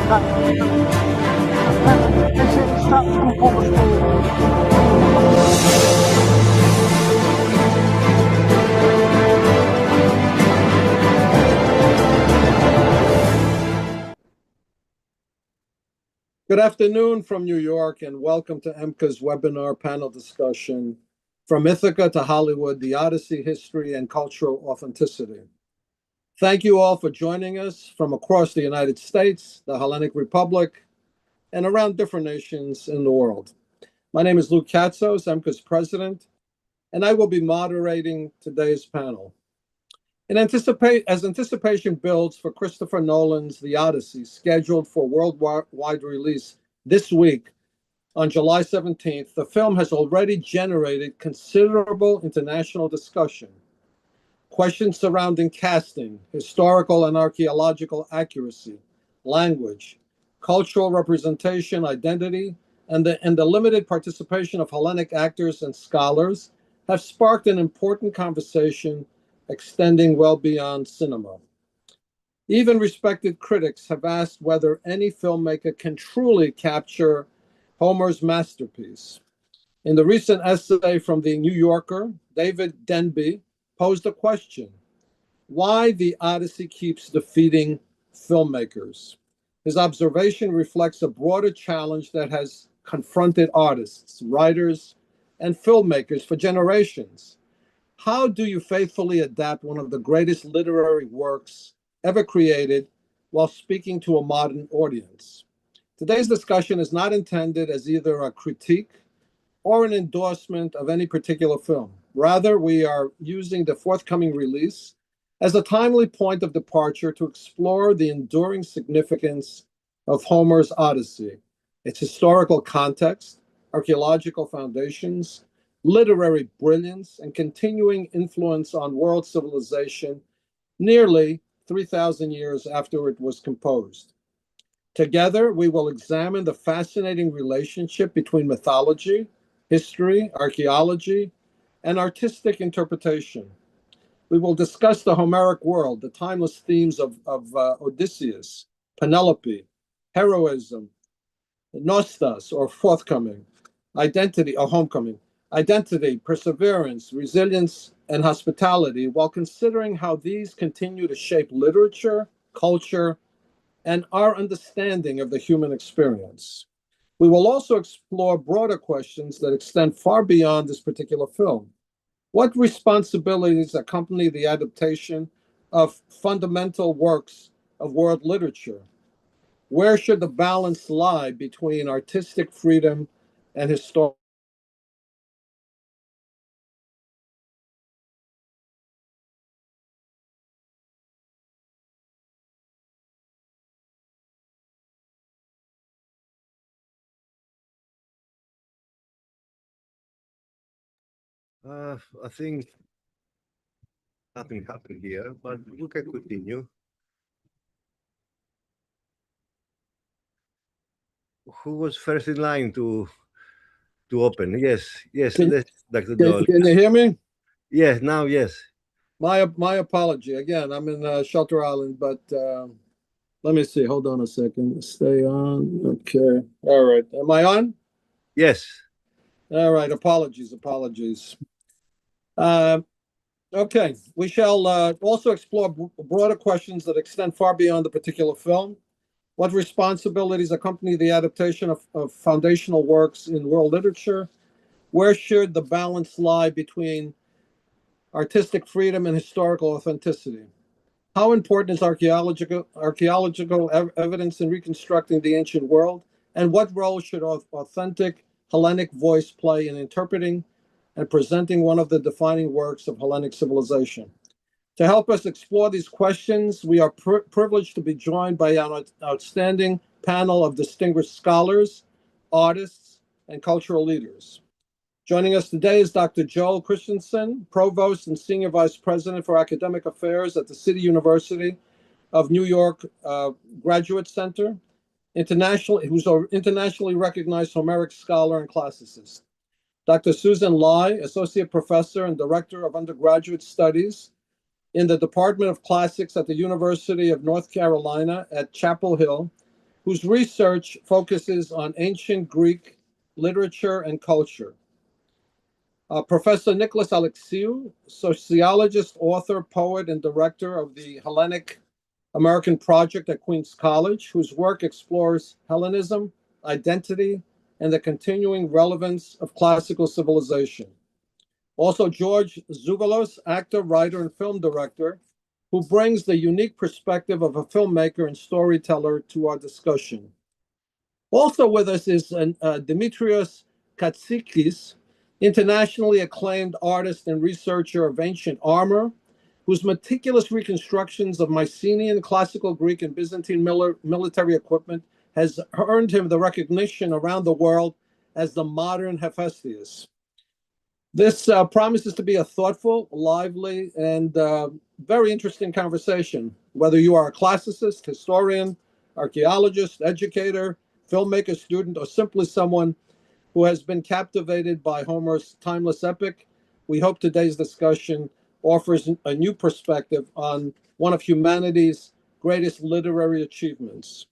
Esse status quo posto. Good afternoon from New York, and welcome to EMBCA's webinar panel discussion, From Ithaca to Hollywood, the Odyssey, History, and Cultural Authenticity. Thank you all for joining us from across the United States, the Hellenic Republic, and around different nations in the world. My name is Luke Katsos, EMBCA's president, and I will be moderating today's panel. As anticipation builds for Christopher Nolan's The Odyssey, scheduled for worldwide release this week on July 17th, the film has already generated considerable international discussion. Questions surrounding casting, historical and archaeological accuracy, language, cultural representation, identity, and the limited participation of Hellenic actors and scholars have sparked an important conversation extending well beyond cinema. Even respected critics have asked whether any filmmaker can truly capture Homer's masterpiece. In the recent essay from The New Yorker, David Denby posed a question: why the Odyssey keeps defeating filmmakers? His observation reflects a broader challenge that has confronted artists, writers, and filmmakers for generations. How do you faithfully adapt one of the greatest literary works ever created while speaking to a modern audience? Today's discussion is not intended as either a critique or an endorsement of any particular film. Rather, we are using the forthcoming release as a timely point of departure to explore the enduring significance of Homer's Odyssey, its historical context, archaeological foundations, literary brilliance, and continuing influence on world civilization nearly 3,000 years after it was composed. Together, we will examine the fascinating relationship between mythology, history, archaeology, and artistic interpretation. We will discuss the Homeric world, the timeless themes of Odysseus, Penelope, heroism, nostos, or forthcoming, identity, or homecoming, identity, perseverance, resilience, and hospitality, while considering how these continue to shape literature, culture, and our understanding of the human experience. We will also explore broader questions that extend far beyond this particular film. What responsibilities accompany the adaptation of fundamental works of world literature? Where should the balance lie between artistic freedom and historical? I think nothing happened here, but we can continue. Who was first in line to open? Yes, Dr. Dole. Can you hear me? Yes, now yes. My apology. Again, I'm in Shelter Island, but let me see. Hold on a second. Stay on. Okay. All right. Am I on? Yes. All right. Apologies. Okay. We shall also explore broader questions that extend far beyond the particular film. What responsibilities accompany the adaptation of foundational works in world literature? Where should the balance lie between artistic freedom and historical authenticity? How important is archaeological evidence in reconstructing the ancient world? And what role should authentic Hellenic voice play in interpreting and presenting one of the defining works of Hellenic civilization? To help us explore these questions, we are privileged to be joined by an outstanding panel of distinguished scholars, artists, and cultural leaders. Joining us today is Dr. Joel Christensen, Provost and Senior Vice President for Academic Affairs at the City University of New York Graduate Center, who's an internationally recognized Homeric scholar and classicist. Dr. Suzanne Lai, Associate Professor and Director of Undergraduate Studies in the Department of Classics at the University of North Carolina at Chapel Hill, whose research focuses on ancient Greek literature and culture. Professor Nicholas Alexiou, sociologist, author, poet, and director of the Hellenic American Project at Queens College, whose work explores Hellenism, identity, and the continuing relevance of classical civilization. Also, George Zouvelos, actor, writer, and film director, who brings the unique perspective of a filmmaker and storyteller to our discussion. Also with us is Dimitrios Katsikis, internationally acclaimed artist and researcher of ancient armor, whose meticulous reconstructions of Mycenaean, classical Greek, and Byzantine military equipment has earned him the recognition around the world as the modern Hephaestus. This promises to be a thoughtful, lively, and very interesting conversation. Whether you are a classicist, historian, archaeologist, educator, filmmaker, student, or simply someone who has been captivated by Homer's timeless epic, we hope today's discussion offers a new perspective on one of humanity's greatest literary achievements.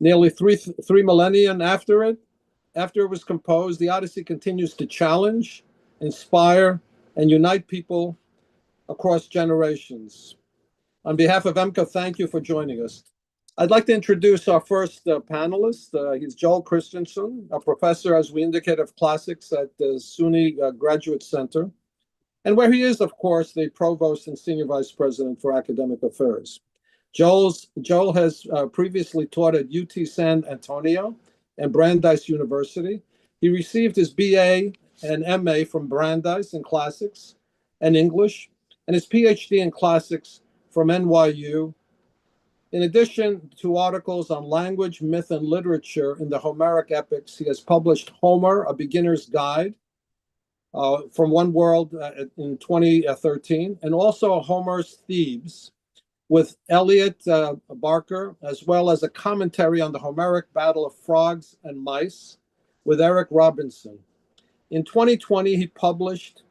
Nearly three millennia after it was composed, the Odyssey continues to challenge, inspire, and unite people across generations. On behalf of EMBCA, thank you for joining us. I'd like to introduce our first panelist. He's Joel Christensen, a professor, as we indicate, of classics at the SUNY Graduate Center, and where he is, of course, the provost and senior vice president for academic affairs. Joel has previously taught at UT San Antonio and Brandeis University. He received his BA and MA from Brandeis in classics and English, and his PhD in classics from NYU. In addition to articles on language, myth, and literature in the Homeric epics, he has published Homer, A Beginner's Guide from One World in 2013, and also Homer's Thebes with Elliot Barker, as well as a commentary on the Homeric Battle of Frogs and Mice with Eric Robinson. In 2020, he published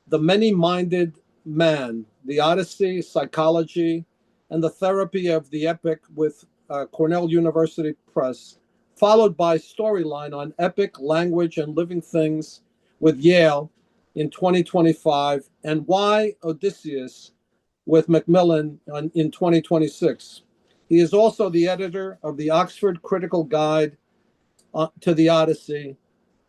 The Many-Minded Man, The Odyssey, Psychology, and the Therapy of the Epic with Cornell University Press, followed by Storyline on Epic, Language, and Living Things with Yale in 2025, and Why Odysseus with Macmillan in 2026. He is also the editor of the Oxford Critical Guide to the Odyssey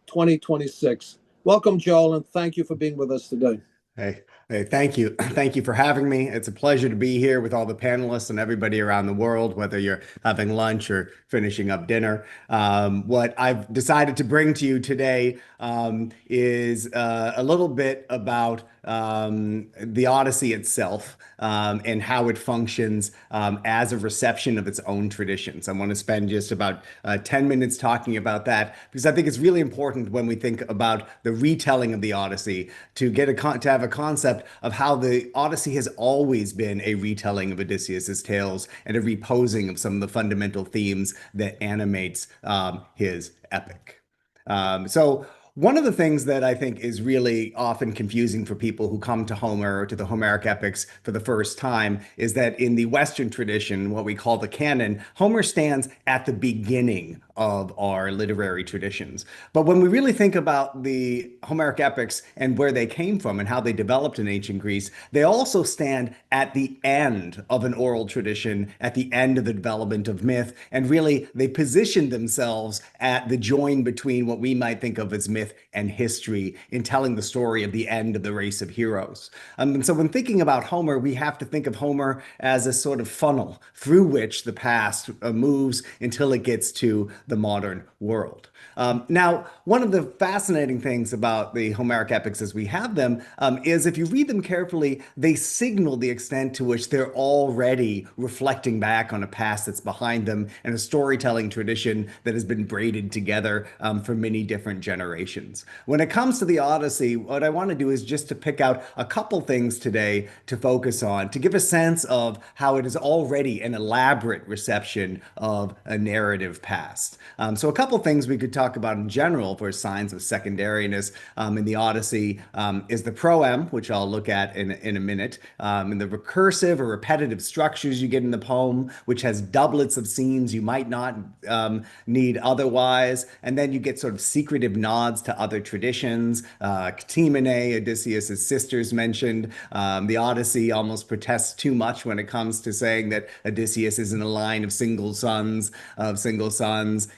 2026. Welcome, Joel, and thank you for being with us today. Hey, thank you. Thank you for having me. It's a pleasure to be here with all the panelists and everybody around the world, whether you're having lunch or finishing up dinner. What I've decided to bring to you today is a little bit about the Odyssey itself and how it functions as a reception of its own traditions. I want to spend just about 10 minutes talking about that because I think it's really important when we think about the retelling of the Odyssey to have a concept of how the Odyssey has always been a retelling of Odysseus's tales and a reposing of some of the fundamental themes that animates his epic. So one of the things that I think is really often confusing for people who come to Homer or to the Homeric epics for the first time is that in the Western tradition, what we call the canon, Homer stands at the beginning of our literary traditions. But when we really think about the Homeric epics and where they came from and how they developed in ancient Greece, they also stand at the end of an oral tradition, at the end of the development of myth, and really they position themselves at the join between what we might think of as myth and history in telling the story of the end of the race of heroes. And so when thinking about Homer, we have to think of Homer as a sort of funnel through which the past moves until it gets to the modern world. Now, one of the fascinating things about the Homeric epics as we have them is if you read them carefully, they signal the extent to which they're already reflecting back on a past that's behind them and a storytelling tradition that has been braided together for many different generations. generations. When it comes to the Odyssey, what I want to do is just to pick out a couple things today to focus on, to give a sense of how it is already an elaborate reception of a narrative past. So a couple things we could talk about in general for signs of secondariness in the Odyssey is the proem, which I'll look at in a minute, and the recursive or repetitive structures you get in the poem, which has doublets of scenes you might not need otherwise. And then you get sort of secretive nods to other traditions. Ctimene, Odysseus' sisters mentioned. The Odyssey almost protests too much when it comes to saying that Odysseus is in a line of single sons,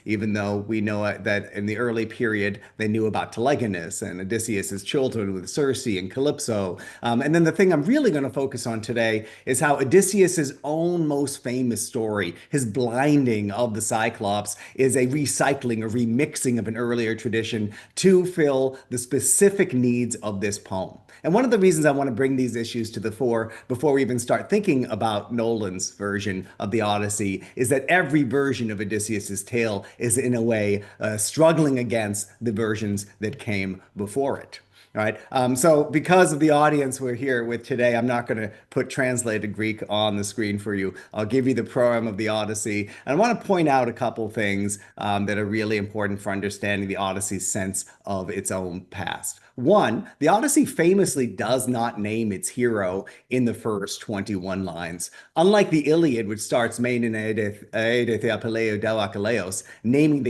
even though we know that in the early period, they knew about Telegonus and Odysseus' children with Circe and Calypso. And then the thing I'm really going to focus on today is how Odysseus' own most famous story, his blinding of the Cyclops, is a recycling or remixing of an earlier tradition to fill the specific needs of this poem. And one of the reasons I want to bring these issues to the fore before we even start thinking about Nolan's version of the Odyssey is that every version of Odysseus's tale is in a way struggling against the versions that came before it. Right. So because of the audience we're here with today, I'm not going to put translated Greek on the screen for you. I'll give you the proem of the Odyssey. And I want to point out a couple things that are really important for understanding the Odyssey's sense of its own past. One, the Odyssey famously does not name its hero in the first 21 lines. Unlike the Iliad, which starts naming the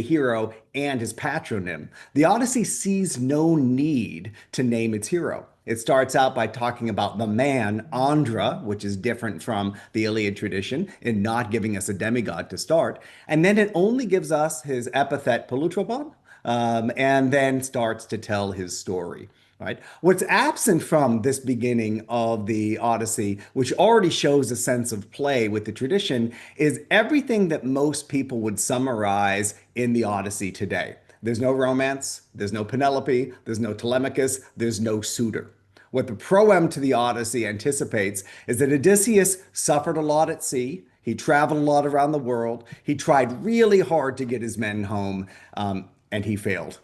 hero and his patronym, the Odyssey sees no need to name its hero. It starts out by talking about the man, Andra, which is different from the Iliad tradition in not giving us a demigod to start. And then it only gives us his epithet Polutropon, and then starts to tell his story. Right? What's absent from this beginning of the Odyssey, which already shows a sense of play with the tradition, is everything that most people would summarize in the Odyssey today. There's no romance, there's no Penelope, there's no Telemachus, there's no suitor. What the proem to the Odyssey anticipates is that Odysseus suffered a lot at sea. He traveled a lot around the world. He tried really hard to get his men home, and he failed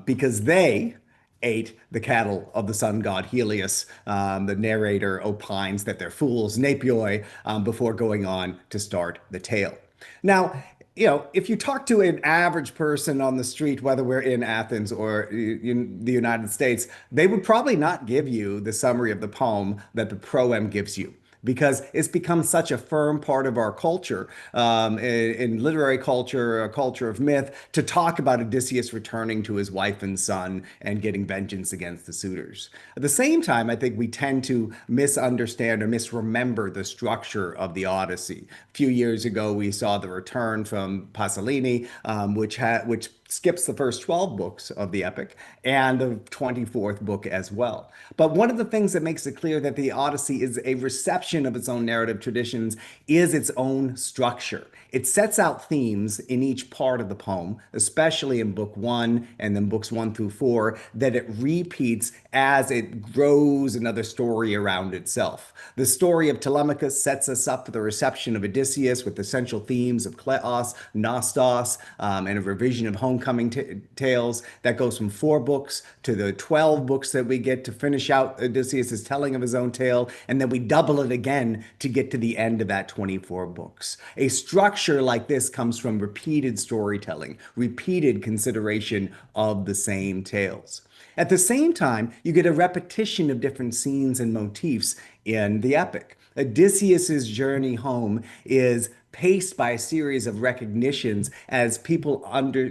because they ate the cattle of the sun god Helios. The narrator opines that they're fools, napioi, before going on to start the tale. Now, if you talk to an average person on the street, whether we're in Athens or in the United States, they would probably not give you the summary of the poem that the proem gives you, because it's become such a firm part of our culture, in literary culture, a culture of myth, to talk about Odysseus returning to his wife and son and getting vengeance against the suitors. At the same time, I think we tend to misunderstand or misremember the structure of the Odyssey. A few years ago, we saw the return from Pasolini, which skips the first 12 books of the epic and the 24th book as well. But one of the things that makes it clear that the Odyssey is a reception of its own narrative traditions is its own structure. It sets out themes in each part of the poem, especially in book 1 and then books 1 through 4, that it repeats as it grows another story around itself. The story of Telemachus sets us up for the reception of Odysseus with essential themes of kleos, nostos, and a revision of homecoming tales that goes from 4 books to the 12 books that we get to finish out Odysseus' telling of his own tale, and then we double it again to get to the end of that 24 books. A structure like this comes from repeated storytelling, repeated consideration of the same tales. At the same time, you get a repetition of different scenes and motifs in the epic. Odysseus's journey home is paced by a series of recognitions as people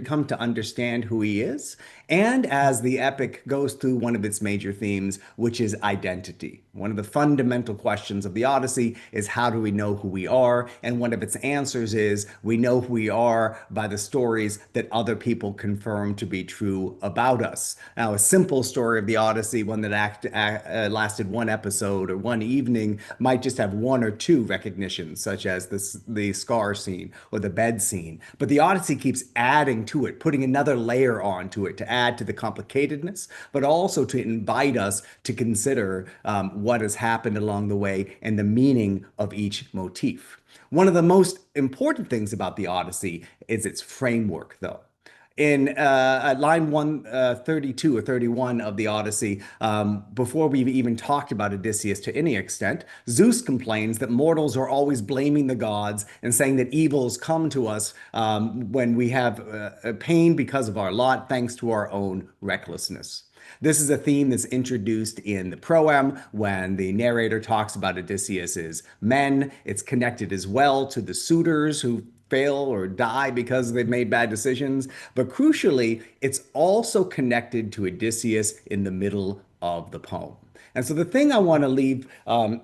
come to understand who he is, and as the epic goes through one of its major themes, which is identity. One of the fundamental questions of the Odyssey is, how do we know who we are? And one of its answers is, we know who we are by the stories that other people confirm to be true about us. Now, a simple story of the Odyssey, one that lasted 1 episode or 1 evening, might just have 1 or 2 recognitions, such as the scar scene or the bed scene. But the Odyssey keeps adding to it, putting another layer onto it to add to the complicatedness, but also to invite us to consider what has happened along the way and the meaning of each motif. One of the most important things about the Odyssey is its framework, though. In at line 132 or 31 of the Odyssey, before we've even talked about Odysseus to any extent, Zeus complains that mortals are always blaming the gods and saying that evils come to us when we have pain because of our lot, thanks to our own recklessness. This is a theme that's introduced in the proem when the narrator talks about Odysseus's men. It's connected as well to the suitors who fail or die because they've made bad decisions. But crucially, it's also connected to Odysseus in the middle of the poem. And so the thing I want to leave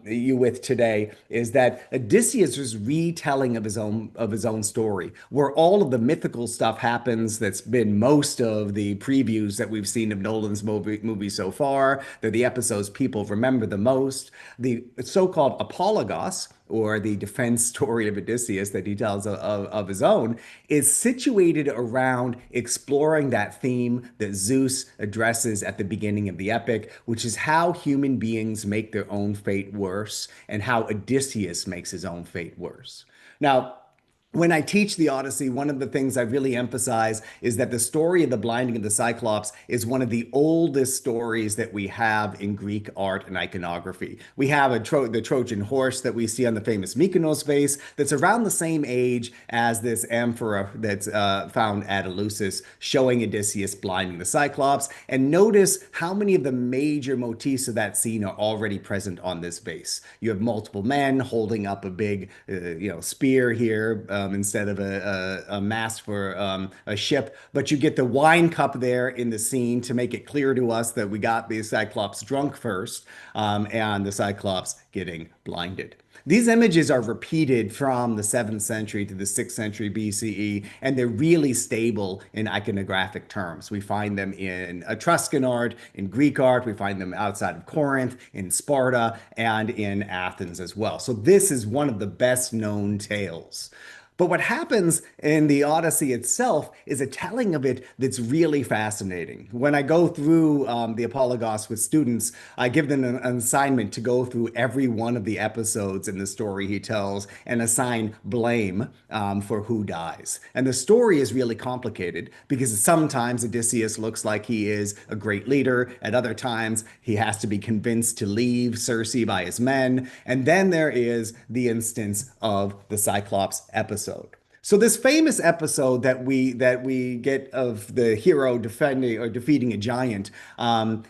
you with today is that Odysseus is retelling of his own story, where all of the mythical stuff happens. That's been most of the previews that we've seen of Nolan's movie so far. They're the episodes people remember the most. The so-called apologos, or the defense story of Odysseus that he tells of his own, is situated around exploring that theme that Zeus addresses at the beginning of the epic, which is how human beings make their own fate worse and how Odysseus makes his own fate worse. Now, when I teach the Odyssey, one of the things I really emphasize is that the story of the blinding of the Cyclops is one of the oldest stories that we have in Greek art and iconography. We have the Trojan horse that we see on the famous Mykonos vase that's around the same age as this amphora that's found at Eleusis, showing Odysseus blinding the Cyclops. And notice how many of the major motifs of that scene are already present on this vase. You have multiple men holding up a big, spear here. Instead of a mast for a ship. But you get the wine cup there in the scene to make it clear to us that we got the Cyclops drunk first and the Cyclops getting blinded. These images are repeated from the 7th century to the 6th century BCE, and they're really stable in iconographic terms. We find them in Etruscan art, in Greek art, we find them outside of Corinth, in Sparta, and in Athens as well. So this is one of the best known tales. But what happens in the Odyssey itself is a telling of it that's really fascinating. When I go through the Apologos with students, I give them an assignment to go through every one of the episodes in the story he tells and assign blame for who dies. And the story is really complicated because sometimes Odysseus looks like he is a great leader. At other times, he has to be convinced to leave Circe by his men. And then there is the instance of the Cyclops episode. So this famous episode that we get of the hero defeating a giant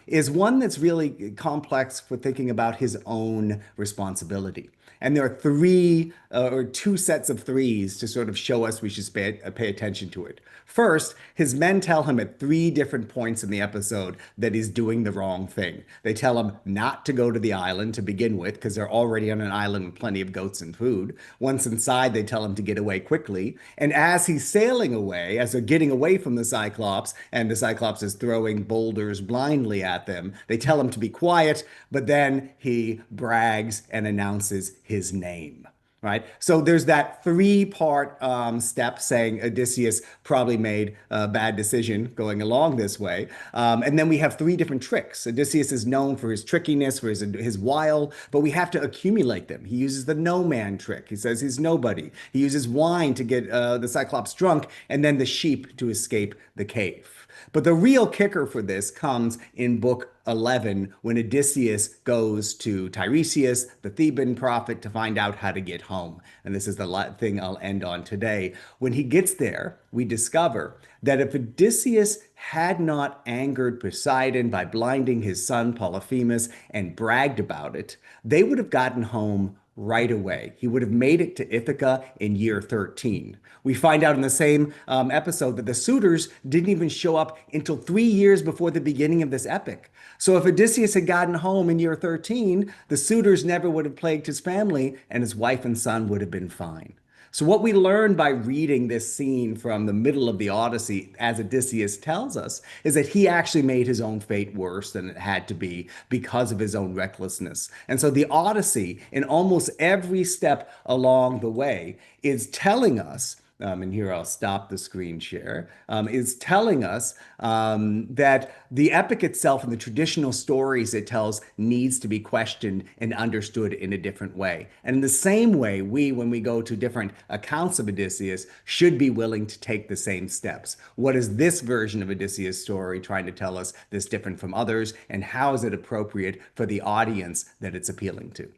is one that's really complex for thinking about his own responsibility. And there are three or two sets of threes to sort of show us we should pay attention to it. First, his men tell him at 3 different points in the episode that he's doing the wrong thing. They tell him not to go to the island to begin with, because they're already on an island with plenty of goats and food. Once inside, they tell him to get away quickly. And as he's sailing away, as they're getting away from the Cyclops, and the Cyclops is throwing boulders blindly at them, they tell him to be quiet, but then he brags and announces his name. Right. So there's that 3-part step saying Odysseus probably made a bad decision going along this way. And then we have 3 different tricks. Odysseus is known for his trickiness, for his wile, but we have to accumulate them. He uses the no man trick. He says he's nobody. He uses wine to get the Cyclops drunk, and then the sheep to escape the cave. But the real kicker for this comes in book 11 when Odysseus goes to Tiresias, the Theban prophet, to find out how to get home. And this is the thing I'll end on today. When he gets there, we discover that if Odysseus had not angered Poseidon by blinding his son Polyphemus and bragged about it, they would have gotten home right away. He would have made it to Ithaca in year 13. We find out in the same episode that the suitors didn't even show up until 3 years before the beginning of this epic. So if Odysseus had gotten home in year 13, the suitors never would have plagued his family, and his wife and son would have been fine. So what we learn by reading this scene from the middle of the Odyssey, as Odysseus tells us, is that he actually made his own fate worse than it had to be because of his own recklessness. And so the Odyssey, in almost every step along the way, is telling us and here I'll stop the screen share, is telling us that the epic itself and the traditional stories it tells needs to be questioned and understood in a different way. And in the same way, when we go to different accounts of Odysseus, should be willing to take the same steps. What is this version of Odysseus' story trying to tell us that's different from others, and how is it appropriate for the audience that it's appealing to?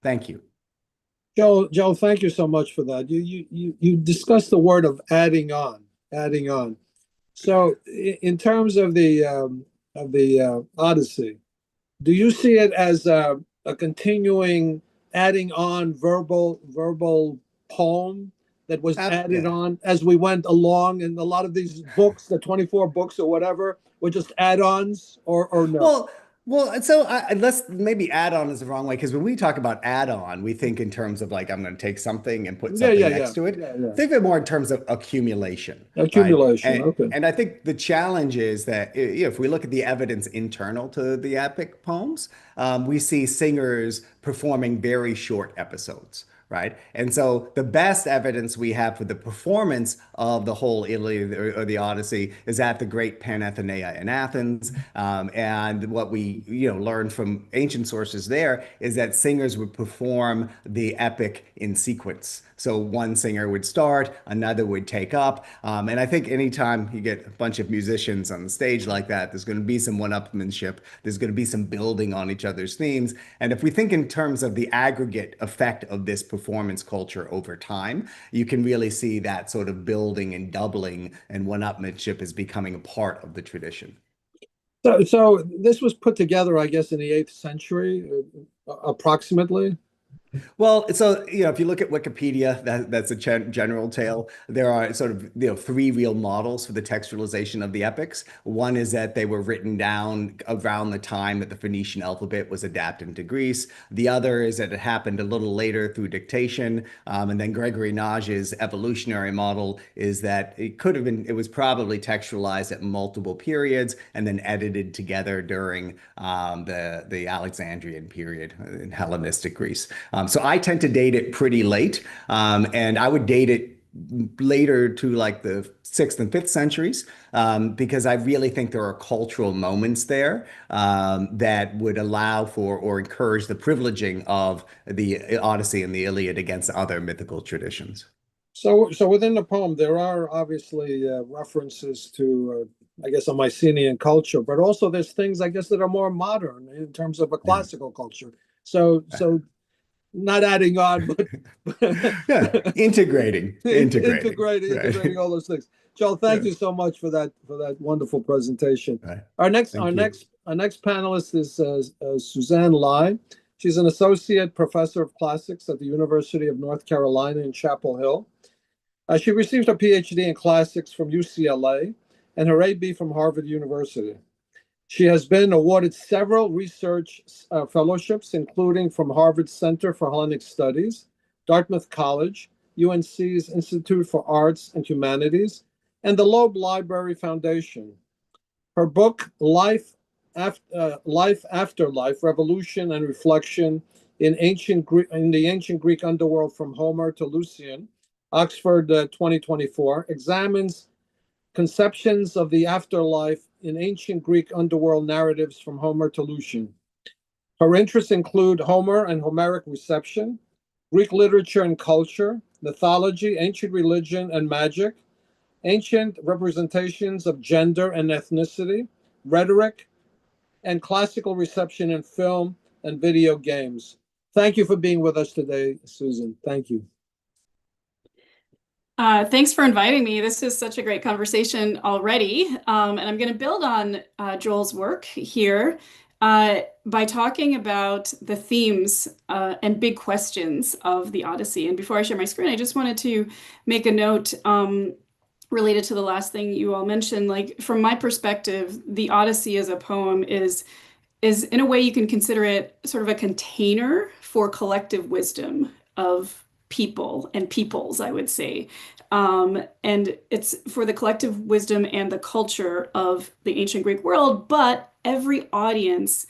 Thank you. Joe, thank you so much for that. You discussed the word of adding on. So in terms of the Odyssey, do you see it as a continuing adding on verbal poem that was added on as we went along? And a lot of these books, the 24 books or whatever, were just add-ons or no? Well, so let's maybe add-on is the wrong way, because when we talk about add-on, we think in terms of like, I'm going to take something and put something next to it. Think of it more in terms of accumulation. Accumulation, right? okay. And I think the challenge is that if we look at the evidence internal to the epic poems, we see singers performing very short episodes. Right. And so the best evidence we have for the performance of the whole Iliad or the Odyssey is at the great Panathenea in Athens. And what we learned from ancient sources there is that singers would perform the epic in sequence. So one singer would start, another would take up. And I think anytime you get a bunch of musicians on the stage like that, there's going to be some one-upmanship. There's going to be some building on each other's themes. And if we think in terms of the aggregate effect of this performance culture over time, you can really see that sort of building and doubling, and one-upmanship is becoming a part of the tradition. So this was put together, I guess, in the 8th century, approximately. Well, so if you look at Wikipedia, that's a general tale. There are sort of 3 real models for the textualization of the epics. One is that they were written down around the time that the Phoenician alphabet was adapted into Greece. The other is that it happened a little later through dictation. And then Gregory Nage's evolutionary model is that it was probably textualized at multiple periods and then edited together during the Alexandrian period in Hellenistic Greece. So I tend to date it pretty late, and I would date it later to like the 6th and 5th centuries, because I really think there are cultural moments there that would allow for or encourage the privileging of the Odyssey and the Iliad against other mythical traditions. So within the poem, there are obviously references to, I guess, a Mycenaean culture, but also there's things, I guess, that are more modern in terms of a classical culture. So not adding on, but integrating all those things. Joel, thank you so much for that wonderful presentation. Right. Our next panelist is Suzanne Lai. She's an associate professor of classics at the University of North Carolina in Chapel Hill. She received her PhD in classics from UCLA and her AB from Harvard University. She has been awarded several research fellowships, including from Harvard Center for Hellenic Studies, Dartmouth College, UNC's Institute for Arts and Humanities, and the Loeb Library Foundation. Her book, Life After Life, Revolution and Reflection in the Ancient Greek Underworld from Homer to Lucian, Oxford 2024, examines conceptions of the afterlife in ancient Greek underworld narratives from Homer to Lucian. Her interests include Homer and Homeric reception, Greek literature and culture, mythology, ancient religion and magic, ancient representations of gender and ethnicity, rhetoric, and classical reception in film and video games. Thank you for being with us today, Susan. Thank you. Thanks for inviting me. This is such a great conversation already. And I'm going to build on Joel's work here by talking about the themes and big questions of the Odyssey. And before I share my screen, I just wanted to make a note related to the last thing you all mentioned. Like, from my perspective, the Odyssey as a poem is in a way you can consider it sort of a container for collective wisdom of people and peoples, I would say. And it's for the collective wisdom and the culture of the ancient Greek world, but every audience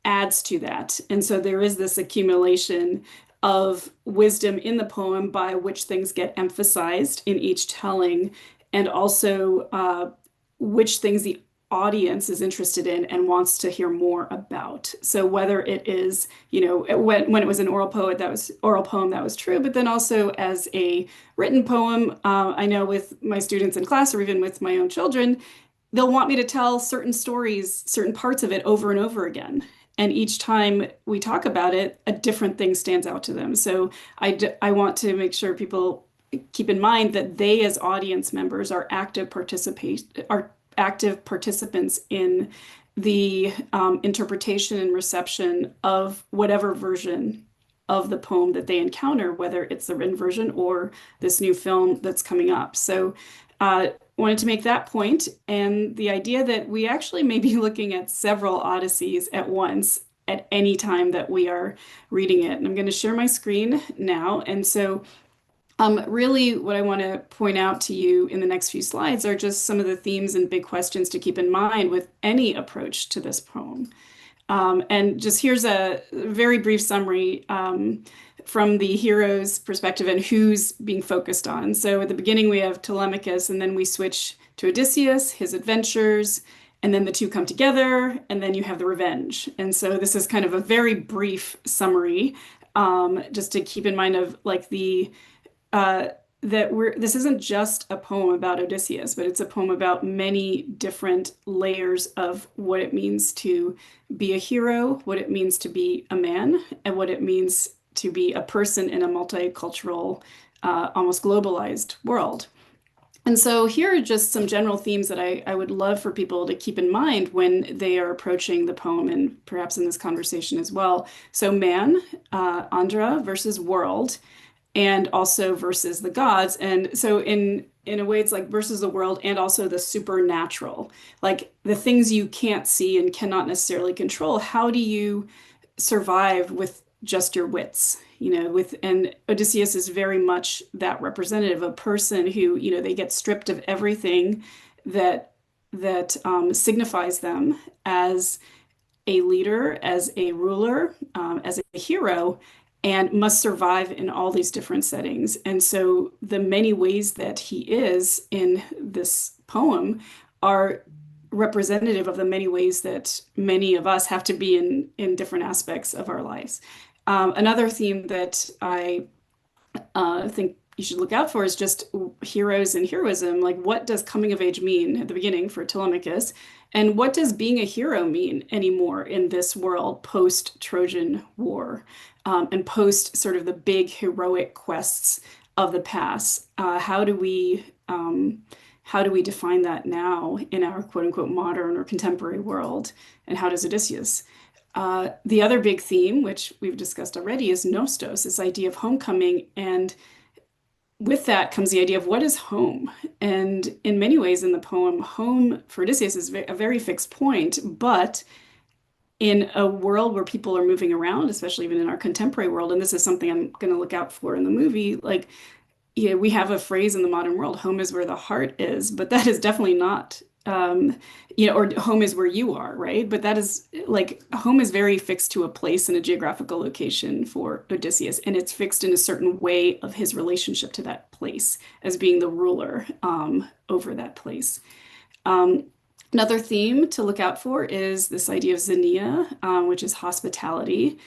adds to that. And so there is this accumulation of wisdom in the poem by which things get emphasized in each telling, and also which things the audience is interested in and wants to hear more about. So whether it is, when it was an oral poem, that was true, but then also as a written poem, I know with my students in class or even with my own children, they'll want me to tell certain stories, certain parts of it over and over again. And each time we talk about it, a different thing stands out to them. So I want to make sure people keep in mind that they, as audience members, are active participants in the interpretation and reception of whatever version of the poem that they encounter, whether it's the written version or this new film that's coming up. So wanted to make that point, and the idea that we actually may be looking at several Odysseys at once at any time that we are reading it. And I'm going to share my screen now. And so really what I want to point out to you in the next few slides are just some of the themes and big questions to keep in mind with any approach to this poem. And just here's a very brief summary from the hero's perspective and who's being focused on. So at the beginning we have Telemachus, and then we switch to Odysseus, his adventures, and then the two come together, and then you have the revenge. And so this is kind of a very brief summary, just to keep in mind of like this isn't just a poem about Odysseus, but it's a poem about many different layers of what it means to be a hero, what it means to be a man, and what it means to be a person in a multicultural, almost globalized world. And so here are just some general themes that I would love for people to keep in mind when they are approaching the poem, and perhaps in this conversation as well. So man, Andra versus world, and also versus the gods. And so in a way, it's like versus the world and also the supernatural, like the things you can't see and cannot necessarily control. How do you survive with just your wits? And Odysseus is very much that representative, a person who, they get stripped of everything that signifies them as a leader, as a ruler, as a hero, and must survive in all these different settings. And so the many ways that he is in this poem are representative of the many ways that many of us have to be in different aspects of our lives. Another theme that I think you should look out for is just heroes and heroism. Like, what does coming of age mean at the beginning for Telemachus? And what does being a hero mean anymore in this world post-Trojan War, and post sort of the big heroic quests of the past? How do we define that now in our quote unquote modern or contemporary world? And how does Odysseus? The other big theme, which we've discussed already, is nostos, this idea of homecoming. And with that comes the idea of what is home. And in many ways in the poem, home for Odysseus is a very fixed point, but in a world where people are moving around, especially even in our contemporary world, and this is something I'm going to look out for in the movie, like, we have a phrase in the modern world, home is where the heart is, but that is definitely not, or home is where you are, right? But that is like, home is very fixed to a place and a geographical location for Odysseus, and it's fixed in a certain way of his relationship to that place as being the ruler over that place. Another theme to look out for is this idea of xenia, which is hospitality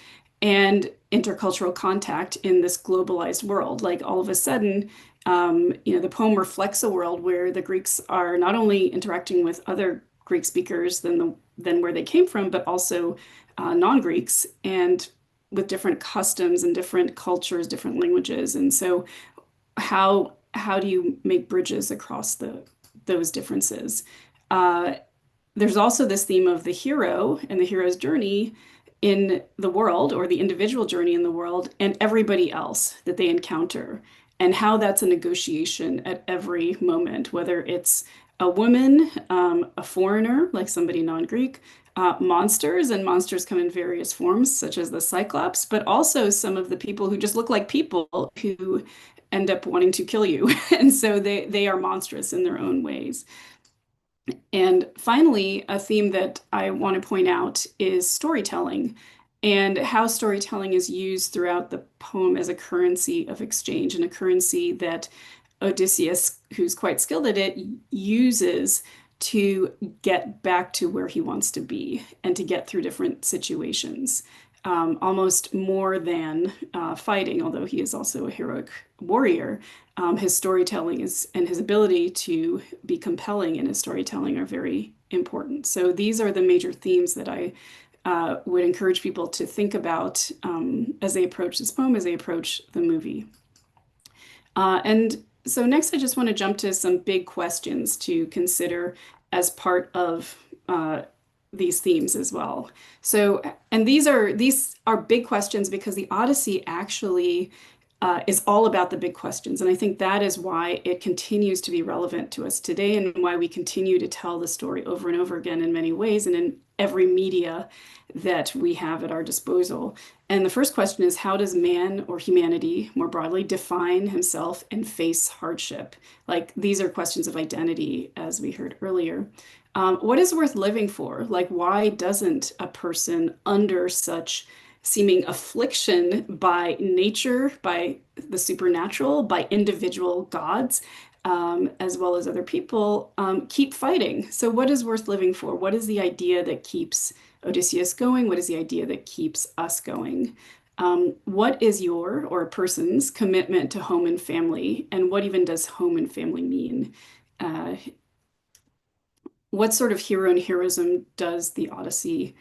and intercultural contact in this globalized world. Like, all of a sudden, the poem reflects a world where the Greeks are not only interacting with other Greek speakers than where they came from, but also non-Greeks, and with different customs and different cultures, different languages. And so how do you make bridges across those differences? There's also this theme of the hero and the hero's journey in the world, or the individual journey in the world, and everybody else that they encounter, and how that's a negotiation at every moment, whether it's a woman, a foreigner, like somebody non-Greek, monsters, and monsters come in various forms, such as the Cyclops, but also some of the people who just look like people who end up wanting to kill you. And so they are monstrous in their own ways. And finally, a theme that I want to point out is storytelling. and how storytelling is used throughout the poem as a currency of exchange and a currency that Odysseus, who's quite skilled at it, uses to get back to where he wants to be and to get through different situations. Almost more than fighting, although he is also a heroic warrior. His storytelling and his ability to be compelling in his storytelling are very important. So these are the major themes that I would encourage people to think about as they approach this poem, as they approach the movie. And so next, I just want to jump to some big questions to consider as part of these themes as well. So, and these are big questions because the Odyssey actually is all about the big questions. And I think that is why it continues to be relevant to us today and why we continue to tell the story over and over again in many ways and in every media that we have at our disposal. And the first question is, how does man or humanity more broadly define himself and face hardship? Like, these are questions of identity, as we heard earlier. What is worth living for? Like, why doesn't a person under such seeming affliction by nature, by the supernatural, by individual gods, as well as other people, keep fighting? So what is worth living for? What is the idea that keeps Odysseus going? What is the idea that keeps us going? What is your or a person's commitment to home and family? And what even does home and family mean? What sort of hero and heroism does the Odyssey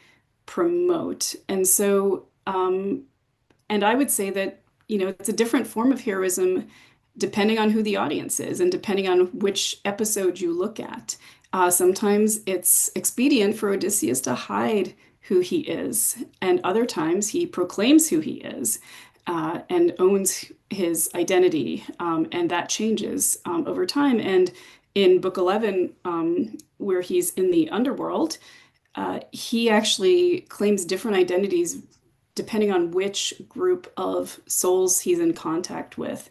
promote? And so, and I would say that, it's a different form of heroism depending on who the audience is and depending on which episode you look at. Sometimes it's expedient for Odysseus to hide who he is, and other times he proclaims who he is and owns his identity, and that changes over time. And in Book 11, where he's in the underworld, he actually claims different identities depending on which group of souls he's in contact with.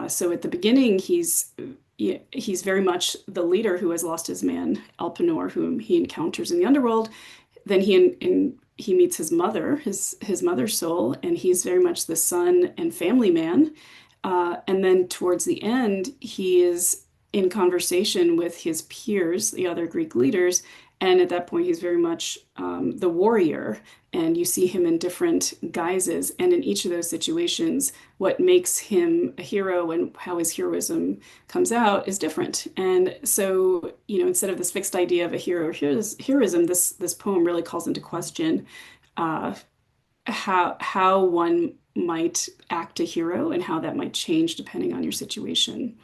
So at the beginning, he's very much the leader who has lost his man, Elpenor, whom he encounters in the underworld. Then he meets his mother, his mother's soul, and he's very much the son and family man. And then towards the end, he is in conversation with his peers, the other Greek leaders. And at that point, he's very much the warrior. And you see him in different guises. And in each of those situations, what makes him a hero and how his heroism comes out is different. And so, instead of this fixed idea of a hero or heroism, this poem really calls into question how one might act a hero and how that might change depending on your situation.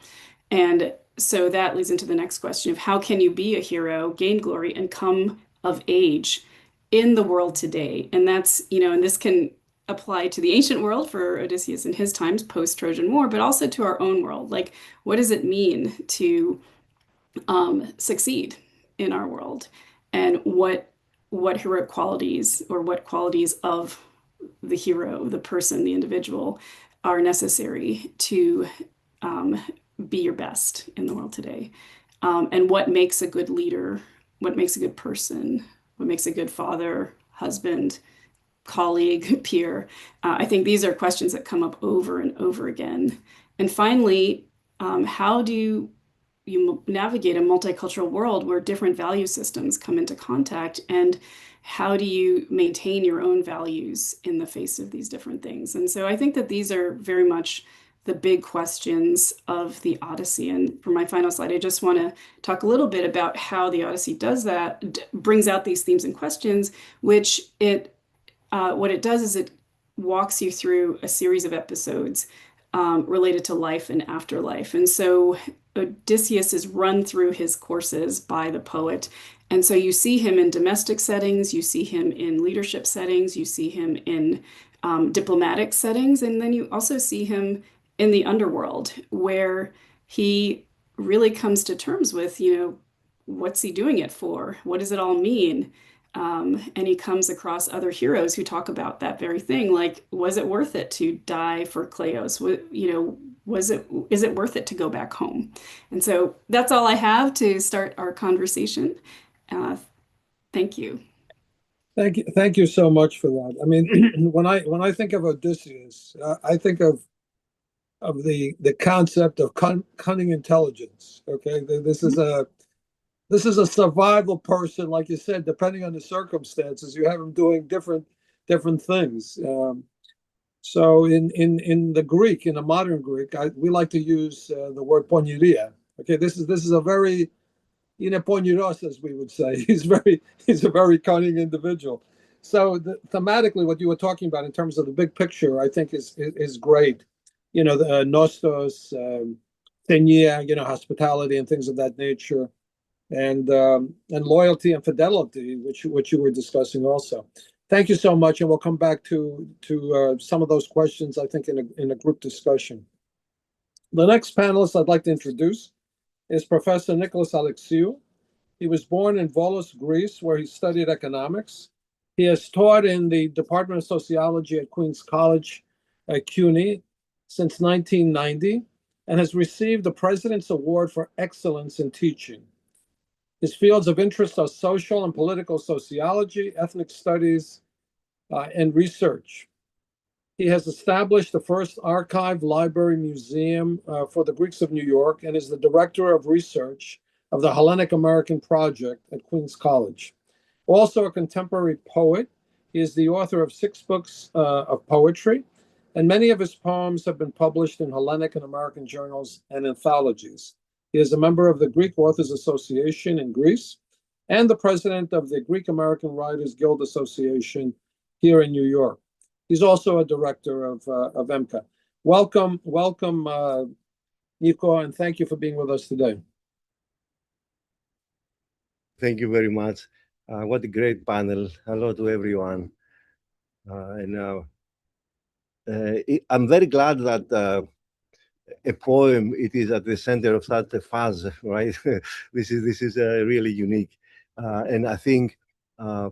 And so that leads into the next question of how can you be a hero, gain glory, and come of age in the world today? And that's, and this can apply to the ancient world for Odysseus in his times, post-Trojan War, but also to our own world. Like, what does it mean to succeed in our world? And what heroic qualities or what qualities of the hero, the person, the individual, are necessary to be your best in the world today? And what makes a good leader? What makes a good person? What makes a good father, husband, colleague, peer? I think these are questions that come up over and over again. And finally, how do you navigate a multicultural world where different value systems come into contact? And how do you maintain your own values in the face of these different things? And so I think that these are very much the big questions of the Odyssey. And for my final slide, I just want to talk a little bit about how the Odyssey does that, brings out these themes and questions, which what it does is it walks you through a series of episodes related to life and afterlife. And so Odysseus is run through his courses by the poet. And so you see him in domestic settings, you see him in leadership settings, you see him in diplomatic settings, and then you also see him in the underworld, where he really comes to terms with, what's he doing it for? What does it all mean? And he comes across other heroes who talk about that very thing, like, was it worth it to die for Kleos? Is it worth it to go back home? And so that's all I have to start our conversation. Thank you. Thank you so much for that. I mean, when I think of Odysseus, I think of the concept of cunning intelligence. Okay, this is a survival person, like you said. Depending on the circumstances, you have him doing different things. So in the Greek, in the modern Greek, we like to use the word poniria. Okay, this is a very poniros, as we would say. He's a very cunning individual. So thematically, what you were talking about in terms of the big picture, I think is great. The nostos, thenia, hospitality and things of that nature, and loyalty and fidelity, which you were discussing also. Thank you so much, and we'll come back to some of those questions, I think, in a group discussion. The next panelist I'd like to introduce is Professor Nicholas Alexiou. He was born in Volos, Greece, where he studied economics. He has taught in the Department of Sociology at Queen's College at CUNY since 1990 and has received the President's Award for Excellence in Teaching. His fields of interest are social and political sociology, ethnic studies, and research. He has established the first archive, library, museum for the Greeks of New York and is the director of research of the Hellenic American Project at Queen's College. Also a contemporary poet, he is the author of 6 books of poetry, and many of his poems have been published in Hellenic and American journals and anthologies. He is a member of the Greek Authors Association in Greece and the president of the Greek American Writers Guild Association here in New York. He's also a director of EMBCA. Welcome, Nico, and thank you for being with us today. Thank you very much. What a great panel. Hello to everyone. I'm very glad that a poem, it is at the center of such a fuzz, right? This is really unique. And I think I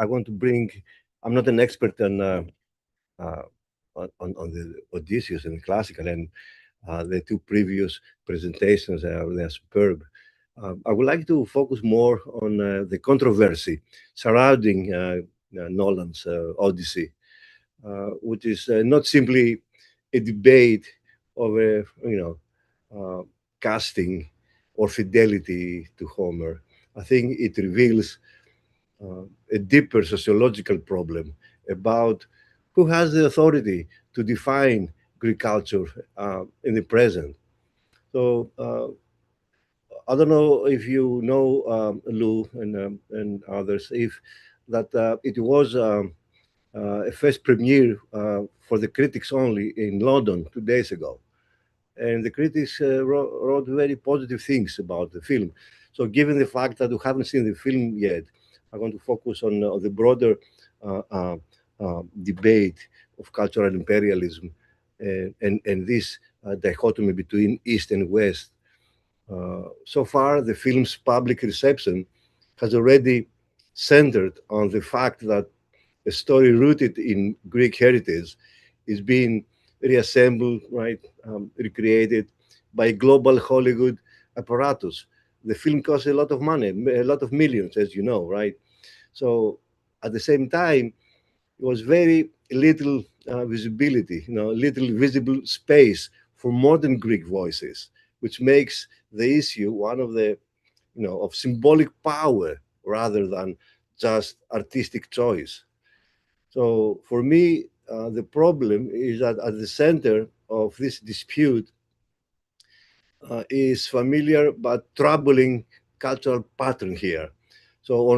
want to bring, I'm not an expert on the Odysseus and classical, and the 2 previous presentations, they're superb. I would like to focus more on the controversy surrounding Nolan's Odyssey, which is not simply a debate over, casting or fidelity to Homer. I think it reveals a deeper sociological problem about who has the authority to define Greek culture in the present. So I don't know if you know, Lou and others, if that it was a first premiere for the critics only in London 2 days ago. And the critics wrote very positive things about the film. So given the fact that we haven't seen the film yet, I want to focus on the broader debate of cultural imperialism and this dichotomy between East and West. So far, the film's public reception has already centered on the fact that a story rooted in Greek heritage is being reassembled, right, recreated by global Hollywood apparatus. The film costs a lot of money, a lot of millions, as you know, right? So at the same time, it was very little visibility, little visible space for modern Greek voices, which makes the issue one of the, of symbolic power rather than just artistic choice. So for me, the problem is that at the center of this dispute is familiar but troubling cultural pattern here. So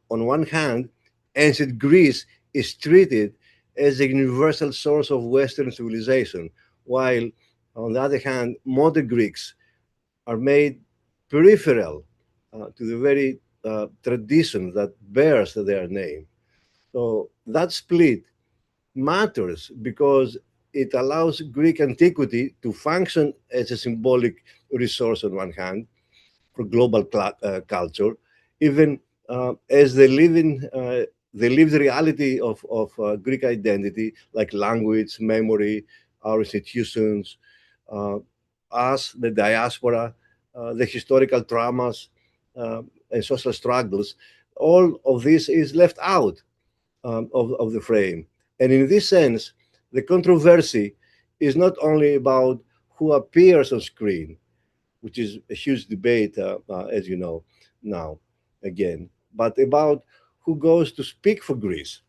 on one hand, ancient Greece is treated as a universal source of Western civilization, while on the other hand, modern Greeks are made peripheral to the very tradition that bears their name. So that split matters because it allows Greek antiquity to function as a symbolic resource on one hand for global culture, even as the lived reality of Greek identity, like language, memory, our institutions, us, the diaspora, the historical traumas and social struggles all of this is left out of the frame. And in this sense, the controversy is not only about who appears on screen, which is a huge debate, as you know, now again, but about who goes to speak for Greece.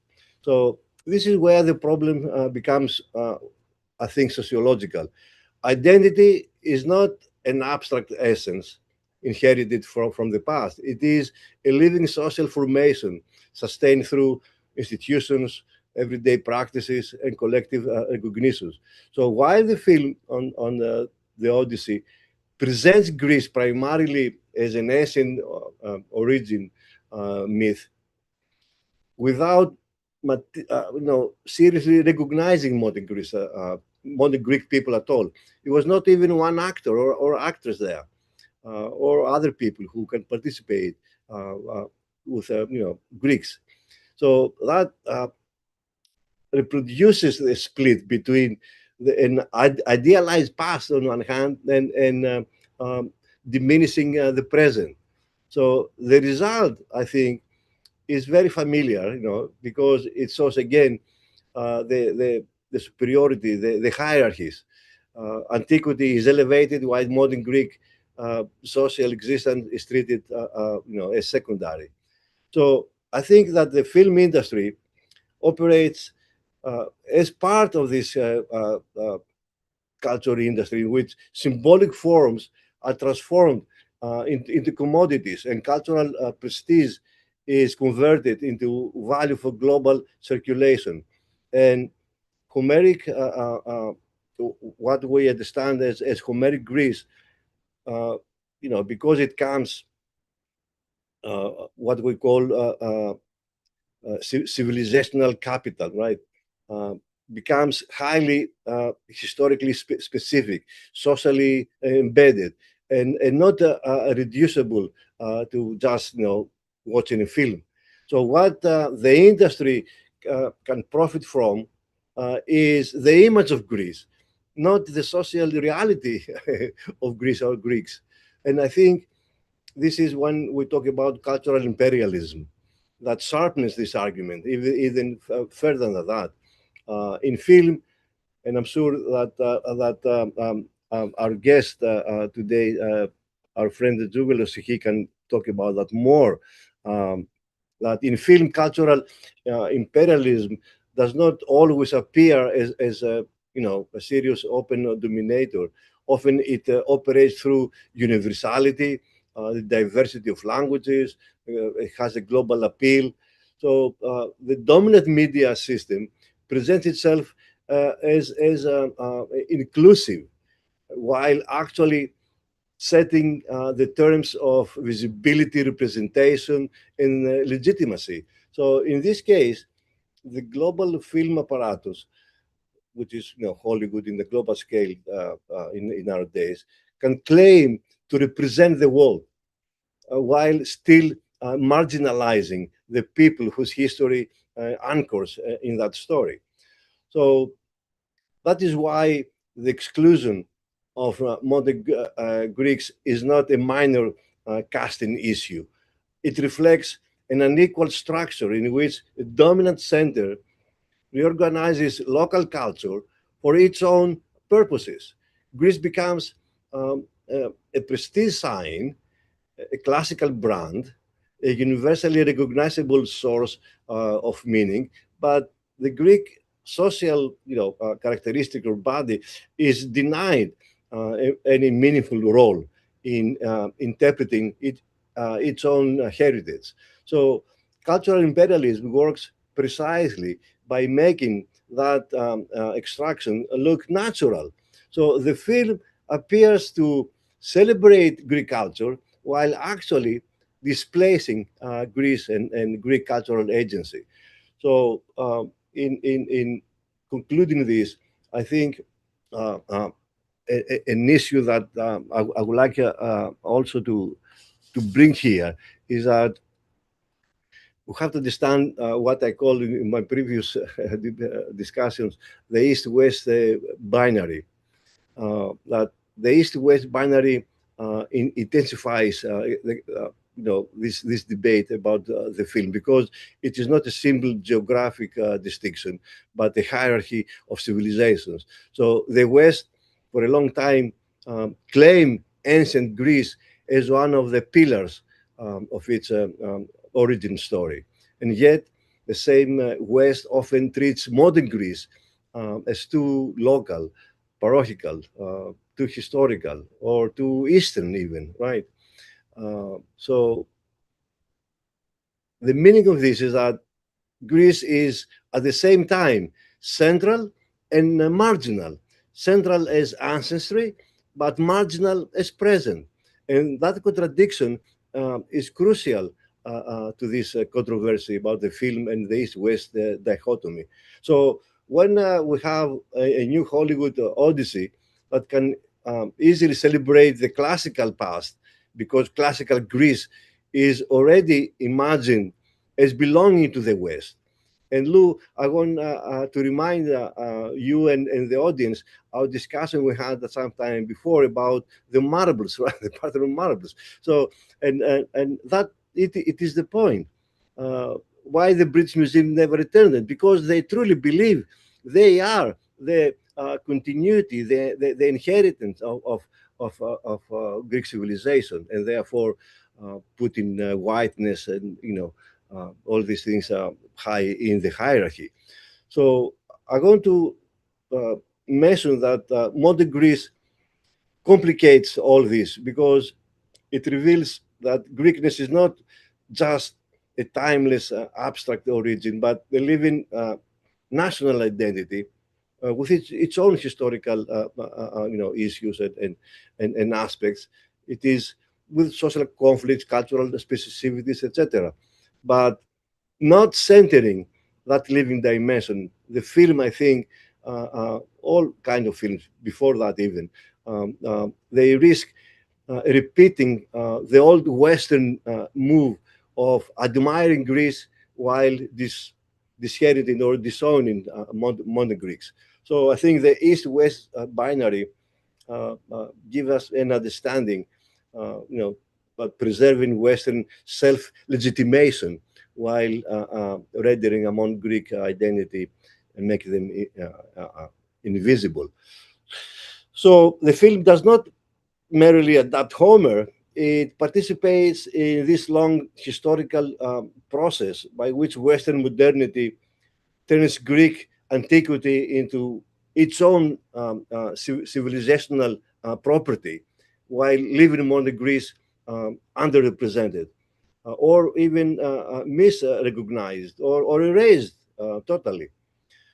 So this is where the problem becomes, I think, sociological. Identity is not an abstract essence inherited from the past. It is a living social formation sustained through institutions, everyday practices, and collective recognitions. So while the film on the Odyssey presents Greece primarily as an ancient origin myth, without seriously recognizing modern Greek people at all. It was not even one actor or actress there, or other people who can participate with Greeks. So that reproduces the split between an idealized past on one hand and diminishing the present. So the result, I think, is very familiar, because it shows again the superiority, the hierarchies. Antiquity is elevated while modern Greek social existence is treated, as secondary. So I think that the film industry operates as part of this culture industry, in which symbolic forms are transformed into commodities, and cultural prestige is converted into value for global circulation. And Homeric, what we understand as Homeric Greece, because it comes what we call civilizational capital, right? Becomes highly historically specific, socially embedded, and not reducible to just watching a film. So what the industry can profit from is the image of Greece, not the social reality of Greece or Greeks. And I think this is when we talk about cultural imperialism that sharpens this argument even further than that. In film, and I'm sure that our guest today, our friend Zugelos, he can talk about that more. That in film, cultural imperialism does not always appear as a serious open dominator. Often it operates through universality, the diversity of languages. It has a global appeal. So the dominant media system presents itself as inclusive, while actually setting the terms of visibility, representation, and legitimacy. So in this case, the global film apparatus, which is Hollywood in the global scale in our days, can claim to represent the world while still marginalizing the people whose history anchors in that story. So that is why the exclusion of modern Greeks is not a minor casting issue. It reflects an unequal structure in which a dominant center reorganizes local culture for its own purposes. Greece becomes a prestige sign, a classical brand, a universally recognizable source of meaning, but the Greek social, characteristic or body is denied any meaningful role in interpreting its own heritage. So cultural imperialism works precisely by making that extraction look natural. So the film appears to celebrate Greek culture while actually displacing Greece and Greek cultural agency. So in concluding this, I think an issue that I would like also to bring here is that we have to understand what I call in my previous discussions the East-West binary. That the East-West binary intensifies this debate about the film, because it is not a simple geographic distinction, but a hierarchy of civilizations. So the West, for a long time, claimed ancient Greece as one of the pillars of its origin story, and yet the same West often treats modern Greece as too local, parochial, too historical, or too Eastern even, right? So the meaning of this is that Greece is at the same time central and marginal. Central as ancestry, but marginal as present. And that contradiction is crucial to this controversy about the film and the East-West dichotomy. So when we have a new Hollywood Odyssey that can easily celebrate the classical past, because classical Greece is already imagined as belonging to the West. And Lou, I want to remind you and the audience our discussion we had some time before about the marbles, right? The Parthenon marbles. So, and that it is the point. Why the British Museum never returned it? Because they truly believe they are the continuity, the inheritance of Greek civilization, and therefore putting whiteness and all these things are high in the hierarchy. So I'm going to mention that modern Greece complicates all this, because it reveals that Greekness is not just a timeless abstract origin, but the living national identity with its own historical issues and aspects. It is with social conflicts, cultural specificities, etc. But not centering that living dimension. The film, I think, all kind of films before that even, they risk repeating the old Western move of admiring Greece while discrediting or disowning modern Greeks. So I think the East-West binary give us an understanding, but preserving Western self-legitimation while rendering among Greek identity and making them invisible. So the film does not merely adapt Homer, it participates in this long historical process by which Western modernity turns Greek antiquity into its own civilizational property, while leaving modern Greece underrepresented or even misrecognized or erased totally.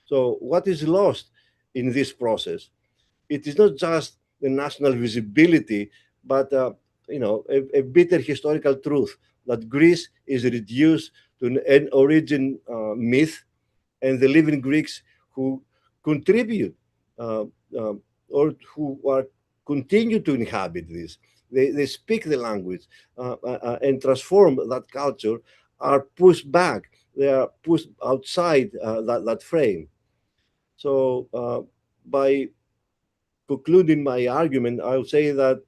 So what is lost in this process? It is not just the national visibility, but a bitter historical truth that Greece is reduced to an origin myth, and the living Greeks who contribute or who are continue to inhabit this. They speak the language and transform that culture, are pushed back. They are pushed outside that frame. So by concluding my argument, I would say that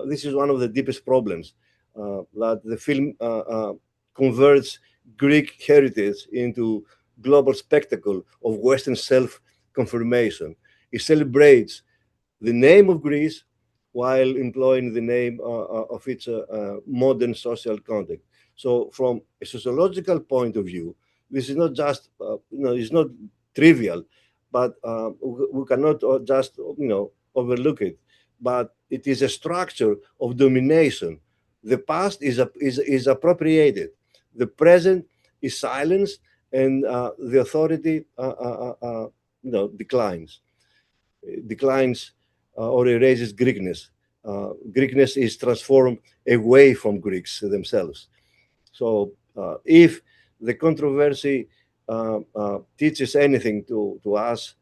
this is one of the deepest problems, that the film converts Greek heritage into global spectacle of Western self-confirmation. It celebrates the name of Greece while employing the name of its modern social context. So from a sociological point of view, this is not just, it's not trivial, but we cannot just, overlook it. But it is a structure of domination. The past is appropriated. The present is silenced, and the authority, declines. Declines or erases Greekness. Greekness is transformed away from Greeks themselves. So if the controversy teaches anything to us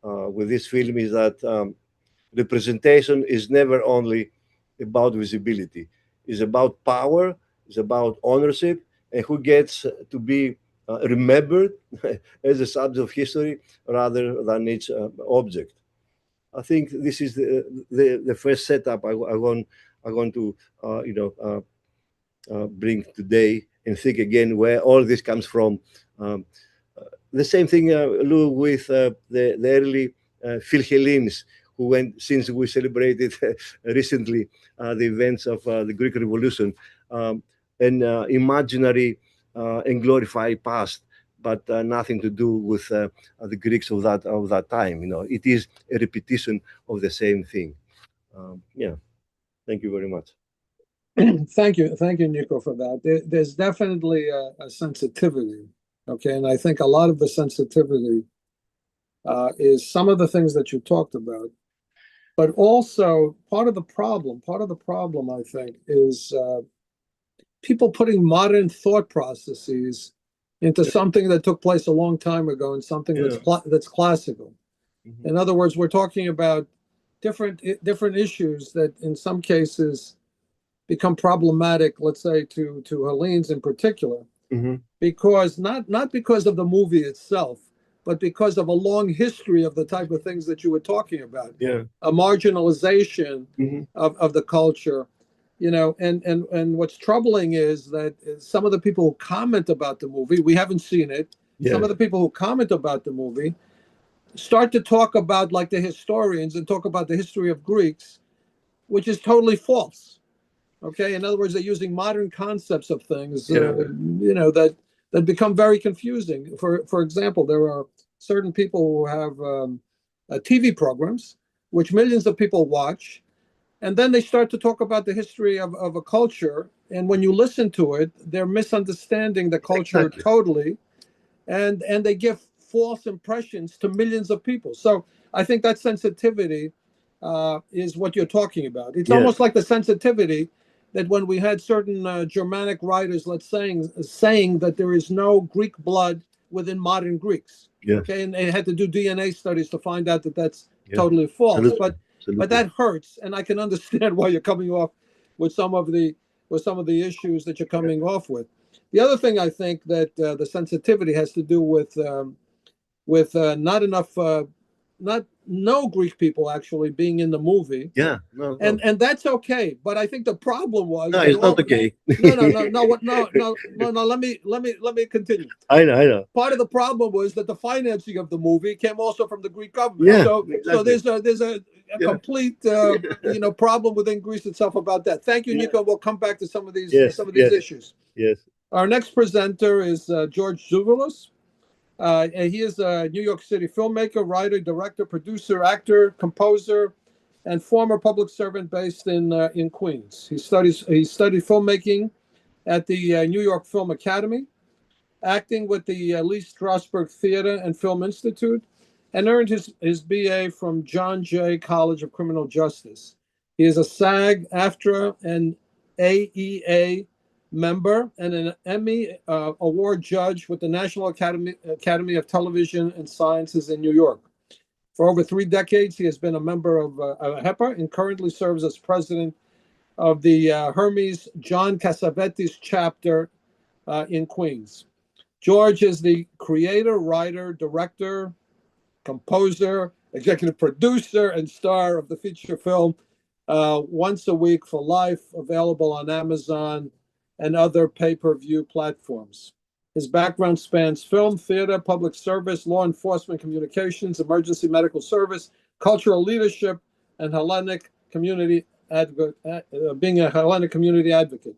with this film, is that representation is never only about visibility. It's about power, it's about ownership, and who gets to be remembered as a subject of history rather than its object. I think this is the first setup I want to bring today and think again where all this comes from. The same thing, Lou, with the early Philhellenes, who went, since we celebrated recently the events of the Greek Revolution, an imaginary and glorified past, but nothing to do with the Greeks of that time. You know, it is a repetition of the same thing. Yeah, thank you very much. Thank you, Nico, for that. There's definitely a sensitivity, okay, and I think a lot of the sensitivity is some of the things that you talked about, but also part of the problem. I think, is people putting modern thought processes into something that took place a long time ago and something that's classical. Mm-hmm. In other words, we're talking about different issues that in some cases become problematic, let's say to Hellenes in particular, Mm-hmm. because not because of the movie itself, but because of a long history of the type of things that you were talking about. Yeah. A marginalization Mm-hmm. of the culture, you know, and what's troubling is that some of the people who comment about the movie, we haven't seen it. Yeah. Some of the people who comment about the movie start to talk about, like the historians, and talk about the history of Greeks, which is totally false. Okay, in other words, they're using modern concepts of things, you know, that become very confusing. For example, there are certain people who have TV programs which millions of people watch, and then they start to talk about the history of a culture, and when you listen to it, they're misunderstanding the culture totally, and they give false impressions to millions of people. So I think that sensitivity is what you're talking about. It's almost like the sensitivity that when we had certain Germanic writers, let's saying that there is no Greek blood within modern Greeks. Okay, and they had to do DNA studies to find out that that's totally false. Absolutely. But that hurts, and I can understand why you're coming off with some of the issues that you're coming off with. The other thing I think that the sensitivity has to do with not enough, no Greek people actually being in the movie. Yeah, no. And that's okay. But I think the problem was it's not okay. No. Let me continue. I know. Part of the problem was that the financing of the movie came also from the Greek government. Yeah, So exactly. there's a complete problem within Greece itself about that. Thank you, Nico. We'll come back to some of these issues. Yes. Our next presenter is George Zouvelos. He is a New York City filmmaker, writer, director, producer, actor, composer, and former public servant based in Queens. He studied filmmaking at the New York Film Academy, acting with the Lee Strasberg Theater and Film Institute, and earned his BA from John Jay College of Criminal Justice. He is a SAG, AFTRA, and AEA member and an Emmy Award judge with the National Academy of Television and Sciences in New York. For over 3 decades, he has been a member of HEPA and currently serves as president of the Hermes John Cassavetes chapter in Queens. George is the creator, writer, director, composer, executive producer, and star of the feature film Once a Week for Life, available on Amazon and other pay-per-view platforms. His background spans film, theater, public service, law enforcement, communications, emergency medical service, cultural leadership, and Hellenic community being a Hellenic community advocate.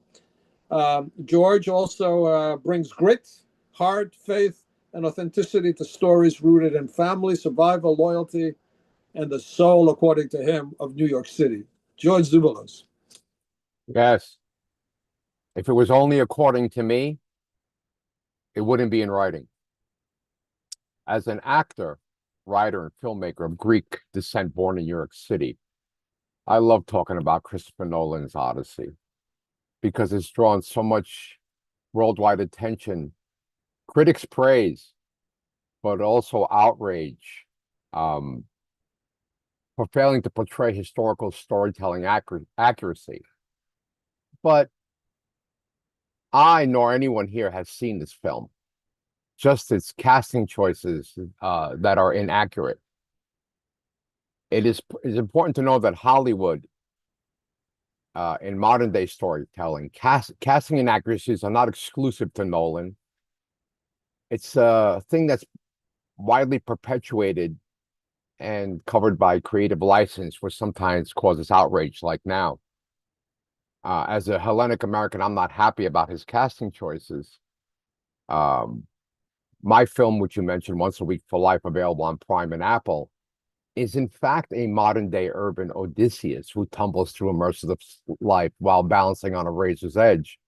George also brings grit, heart, faith, and authenticity to stories rooted in family, survival, loyalty, and the soul, according to him, of New York City. George Zouvelos. Yes. If it was only according to me, it wouldn't be in writing. As an actor, writer, and filmmaker of Greek descent born in New York City, I love talking about Christopher Nolan's Odyssey because it's drawn so much worldwide attention, critics' praise, but also outrage for failing to portray historical storytelling accuracy. But I nor anyone here has seen this film, just its casting choices that are inaccurate. It is important to know that Hollywood in modern day storytelling. Casting inaccuracies are not exclusive to Nolan. It's a thing that's widely perpetuated and covered by creative license, which sometimes causes outrage, like now. As a Hellenic American, I'm not happy about his casting choices. My film, which you mentioned, Once a Week for Life, available on Prime and Apple, is in fact a modern-day urban Odysseus who tumbles through immersive life while balancing on a razor's edge.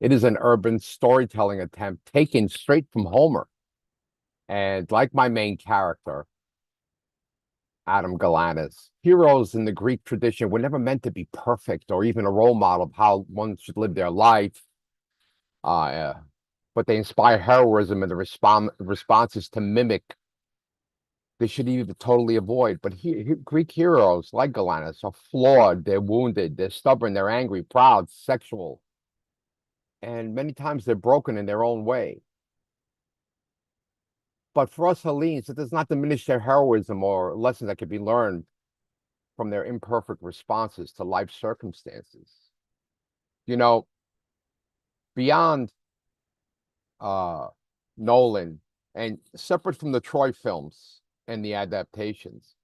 It is an urban storytelling attempt taken straight from Homer. And like my main character, Adam Galanis, heroes in the Greek tradition were never meant to be perfect or even a role model of how one should live their life. But they inspire heroism and the responses to mimic they should either totally avoid. But Greek heroes like Galanis are flawed, they're wounded, they're stubborn, they're angry, proud, sexual. And many times they're broken in their own way. But for us Hellenes, it does not diminish their heroism or lessons that can be learned from their imperfect responses to life circumstances. You know, beyond Nolan, and separate from the Troy films and the adaptations,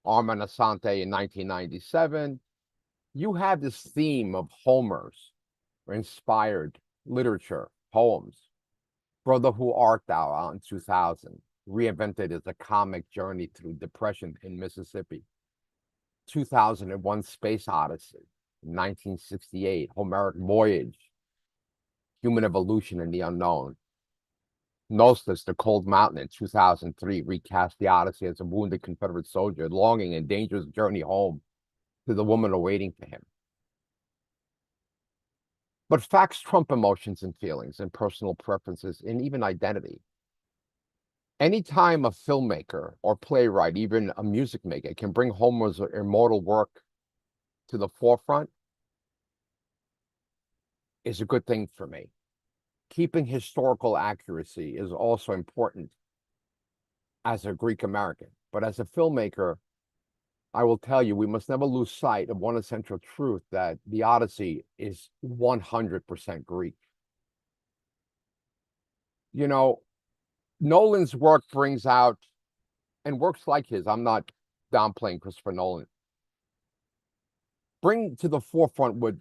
Arma Nasante in 1997, you have this theme of Homer's inspired literature, poems. Brother, Who Art Thou out in 2000, reinvented as a comic journey through depression in Mississippi. 2001 Space Odyssey, 1968, Homeric Voyage, Human Evolution in the Unknown. Nostos, The Cold Mountain in 2003, recast the Odyssey as a wounded Confederate soldier, longing and dangerous journey home to the woman awaiting for him. But facts trump emotions and feelings and personal preferences and even identity. Anytime a filmmaker or playwright, even a music maker, can bring Homer's immortal work to the forefront is a good thing for me. Keeping historical accuracy is also important as a Greek American. But as a filmmaker, I will tell you, we must never lose sight of one essential truth, that the Odyssey is 100% Greek. You know, Nolan's work brings out, and works like his, I'm not downplaying Christopher Nolan, bring to the forefront what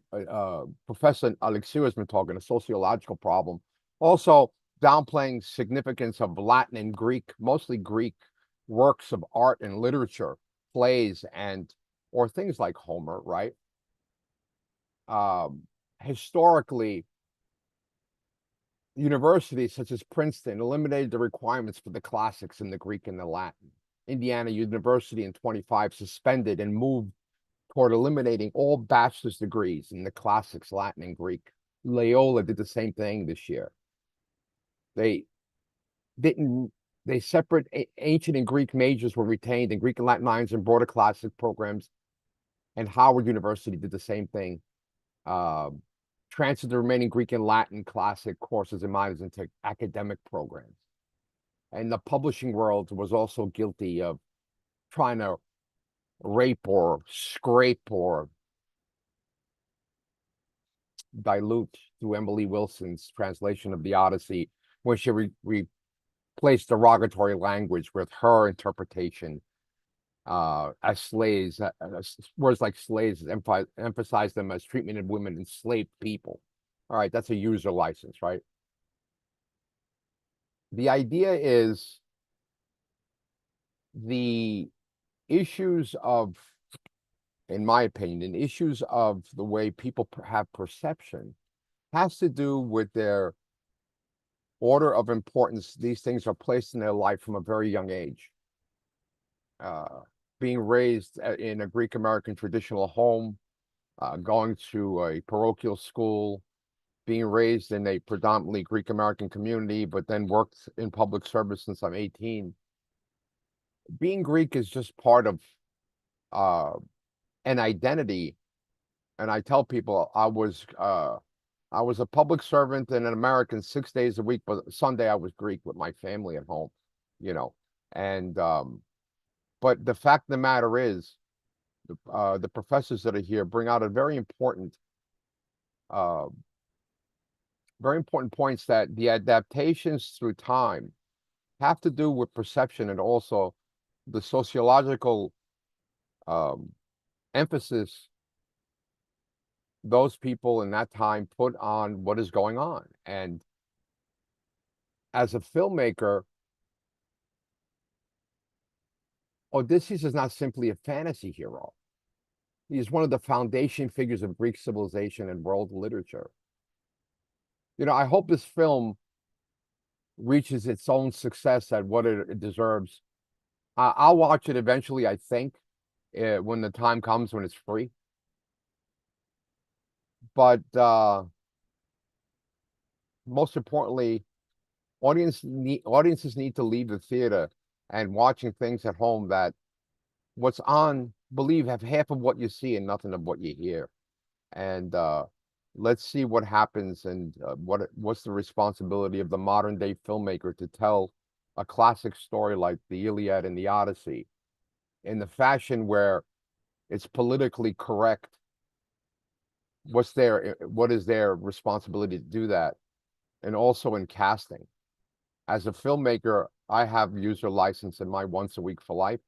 Professor Alexiou has been talking, a sociological problem. Also downplaying significance of Latin and Greek, mostly Greek works of art and literature, plays, or things like Homer, right? Historically, universities such as Princeton eliminated the requirements for the classics in the Greek and the Latin. Indiana University in 25 suspended and moved toward eliminating all bachelor's degrees in the classics, Latin and Greek. Loyola did the same thing this year. They separate ancient and Greek majors were retained, and Greek and Latin minors and broader classic programs. And Howard University did the same thing. Transferred the remaining Greek and Latin classic courses and minors into academic programs. And the publishing world was also guilty of trying to rape or scrape or dilute through Emily Wilson's translation of the Odyssey, where she replaced derogatory language with her interpretation as slaves. Words like slaves emphasize them as treatment of women, enslaved people. All right, that's a user license, right? The idea is the issues of, in my opinion, issues of the way people have perception has to do with their order of importance. These things are placed in their life from a very young age. Being raised in a Greek American traditional home, going to a parochial school, being raised in a predominantly Greek American community, but then worked in public service since I'm 18. Being Greek is just part of an identity. And I tell people I was a public servant and an American 6 days a week, but Sunday I was Greek with my family at home, you know. And but the fact of the matter is, the professors that are here bring out a very important very important points that the adaptations through time have to do with perception and also the sociological emphasis those people in that time put on what is going on. And as a filmmaker, Odysseus is not simply a fantasy hero. He is one of the foundation figures of Greek civilization and world literature. You know, I hope this film reaches its own success at what it deserves. I'll watch it eventually, I think, when the time comes, when it's free. But most importantly, audiences need to leave the theater and watching things at home that what's on, believe, have half of what you see and nothing of what you hear. And let's see what happens and what's the responsibility of the modern day filmmaker to tell a classic story like the Iliad and the Odyssey in the fashion where it's politically correct. What is their responsibility to do that? And also in casting. As a filmmaker, I have user license in my Once a Week for Life.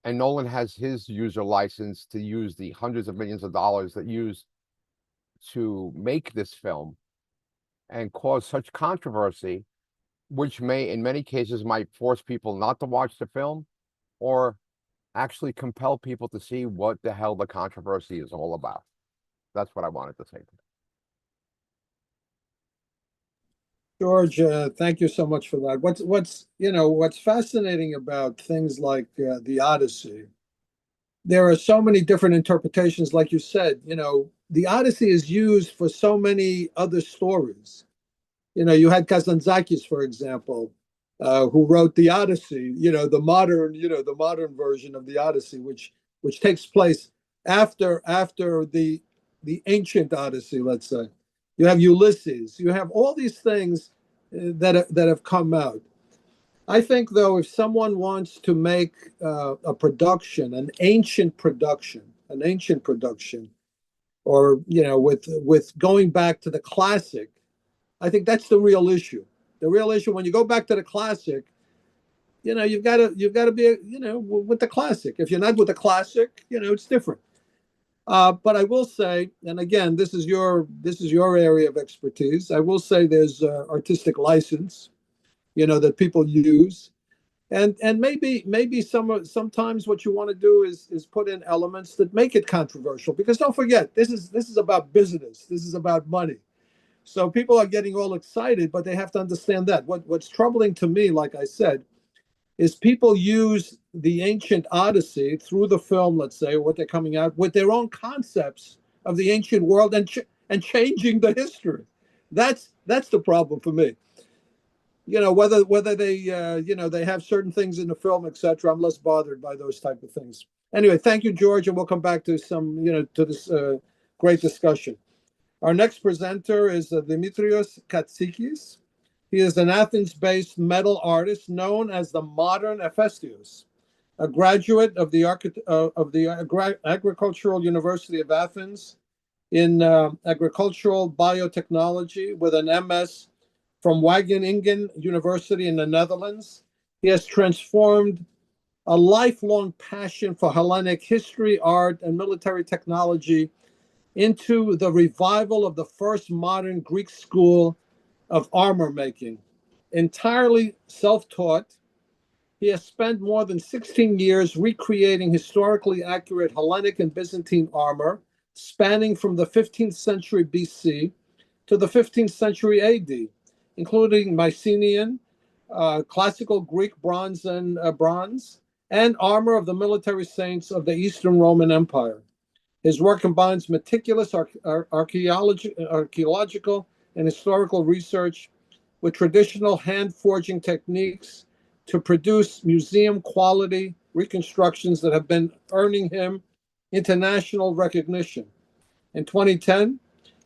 And Nolan has his user license to use the hundreds of millions of dollars that used to make this film and cause such controversy, which may, in many cases, might force people not to watch the film or actually compel people to see what the hell the controversy is all about. That's what I wanted to say. George, thank you so much for that. What's fascinating about things like the Odyssey, there are so many different interpretations. Like you said, the Odyssey is used for so many other stories. You had Kazantzakis, for example, who wrote the Odyssey. The modern version of the Odyssey, which takes place after the ancient Odyssey, let's say. You have Ulysses. You have all these things that have come out. I think, though, if someone wants to make a production, an ancient production, or with going back to the classic, I think that's the real issue. The real issue when you go back to the classic, you've got to be with the classic. If you're not with the classic, it's different. But I will say, and again, this is your area of expertise. I will say there's artistic license, that people use, and maybe sometimes what you want to do is put in elements that make it controversial. Because don't forget, this is about business. This is about money. So people are getting all excited, but they have to understand that what's troubling to me, like I said, is people use the ancient Odyssey through the film, let's say, or what they're coming out with their own concepts of the ancient world and changing the history. That's the problem for me. Whether they they have certain things in the film, etc. I'm less bothered by those type of things. Anyway, thank you, George, and we'll come back to to this great discussion. Our next presenter is Dimitrios Katsikis. He is an Athens-based metal artist known as the modern Hephaestus, a graduate of the Agricultural University of Athens in agricultural biotechnology with an MS from Wageningen University in the Netherlands. He has transformed a lifelong passion for Hellenic history, art, and military technology into the revival of the first modern Greek school of armor making. Entirely self-taught, he has spent more than 16 years recreating historically accurate Hellenic and Byzantine armor, spanning from the 15th century BC to the 15th century AD, including Mycenaean, classical Greek bronze, and armor of the military saints of the Eastern Roman Empire. His work combines meticulous archaeological and historical research with traditional hand-forging techniques to produce museum-quality reconstructions that have been earning him international recognition. In 2010,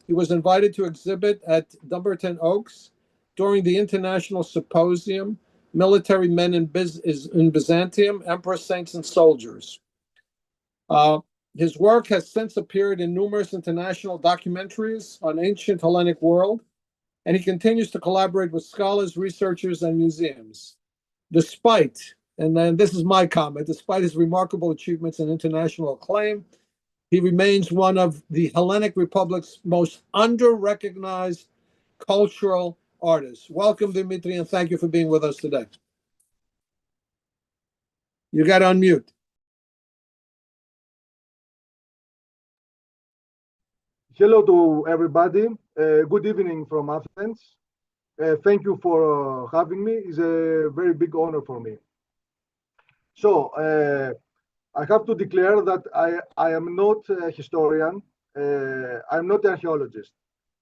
he was invited to exhibit at Dumbarton Oaks during the International Symposium, Military Men in Byzantium, Emperor, Saints, and Soldiers. His work has since appeared in numerous international documentaries on ancient Hellenic world, and he continues to collaborate with scholars, researchers, and museums. Despite, and then this is my comment, despite his remarkable achievements and international acclaim, he remains one of the Hellenic Republic's most under-recognized cultural artists. Welcome, Dimitri, and thank you for being with us today. You got to unmute. Hello to everybody. Good evening from Athens. Thank you for having me. It's a very big honor for me. So I have to declare that I am not a historian. I'm not an archaeologist.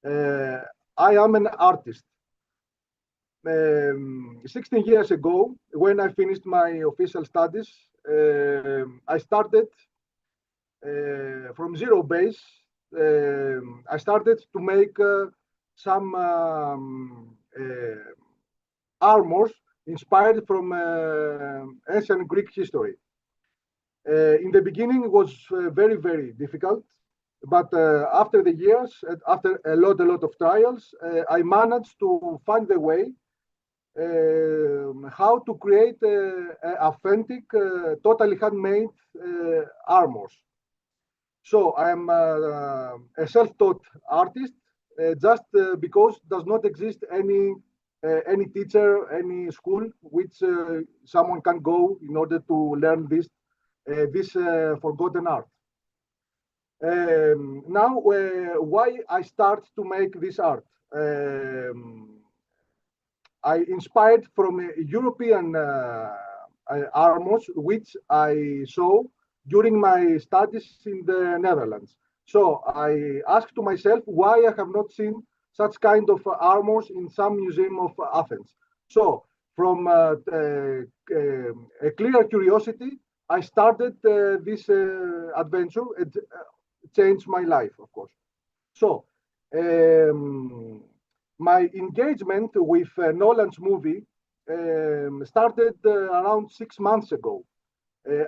I am an artist. 16 years ago, when I finished my official studies, I started from zero base. I started to make some armors inspired from ancient Greek history. In the beginning, it was very, very difficult. But after the years, after a lot of trials, I managed to find the way how to create authentic, totally handmade armors. So I am a self-taught artist, just because does not exist any teacher, any school which someone can go in order to learn this forgotten art. Now, why I start to make this art? I inspired from European armors, which I saw during my studies in the Netherlands. So I asked to myself why I have not seen such kind of armors in some museum of Athens. So from a clear curiosity, I started this adventure. It changed my life, of course. So my engagement with Nolan's movie started around 6 months ago.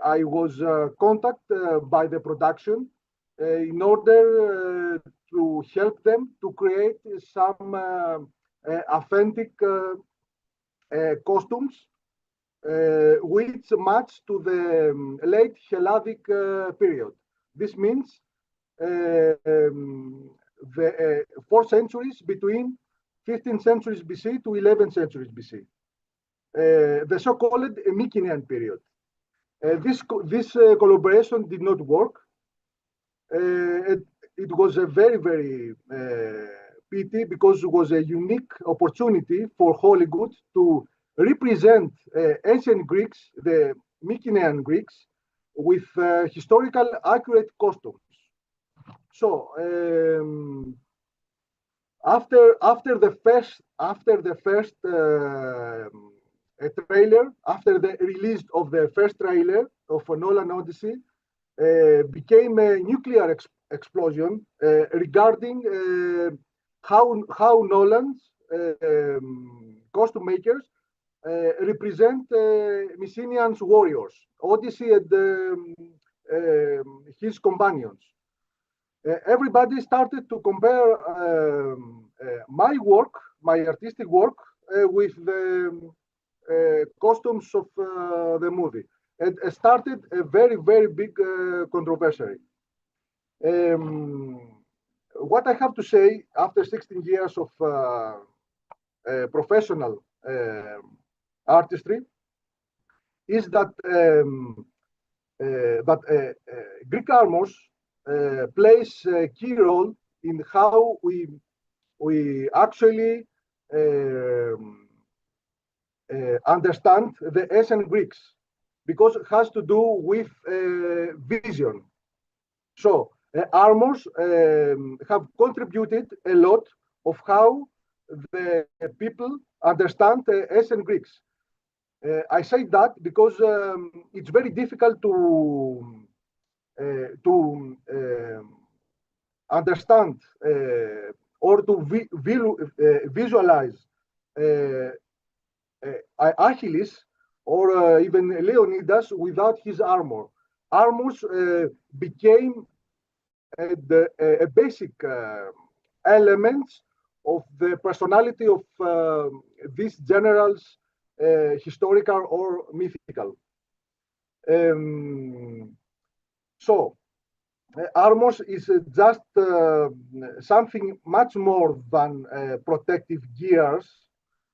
I was contacted by the production in order to help them to create some authentic costumes which match to the late Hellenic period. This means the 4 centuries between 15th centuries BC to 11th centuries BC, the so-called Mycenaean period. This collaboration did not work. It was a very, very pity, because it was a unique opportunity for Hollywood to represent ancient Greeks, the Mycenaean Greeks, with historical accurate costumes. So after the first trailer, after the release of the first trailer of Nolan Odyssey, became a nuclear explosion regarding how Nolan's costume makers represent Mycenaean warriors, Odyssey and his companions. Everybody started to compare my work, my artistic work, with the costumes of the movie. It started a very, very big controversy. What I have to say after 16 years of professional artistry is that Greek armors plays a key role in how we actually understand the ancient Greeks, because it has to do with vision. So armors have contributed a lot of how the people understand ancient Greeks. I say that because it's very difficult to understand or to visualize Achilles or even Leonidas without his armor. armors became a basic elements of the personality of these generals, historical or mythical. So, armors is just something much more than protective gears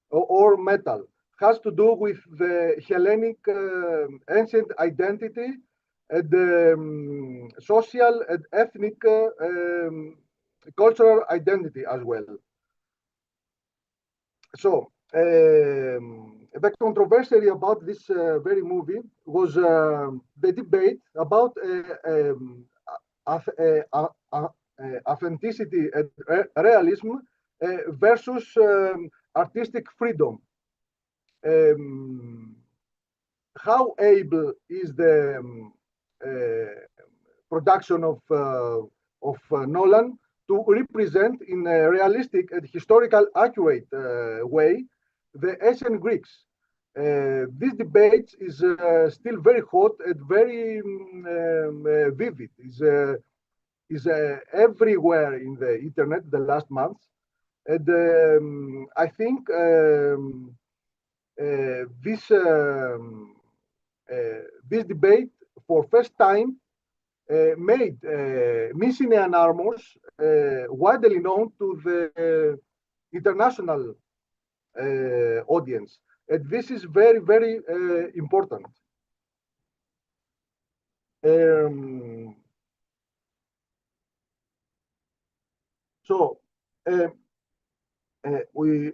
or metal. Has to do with the Hellenic ancient identity and social and ethnic cultural identity as well. So the controversy about this very movie was the debate about authenticity and realism versus artistic freedom. How able is the production of Nolan to represent in a realistic and historical accurate way the ancient Greeks? This debate is still very hot and very vivid. Is everywhere in the internet the last months, and I think this debate for first time made Mycenaean armors widely known to the international audience, and this is very, very important. So we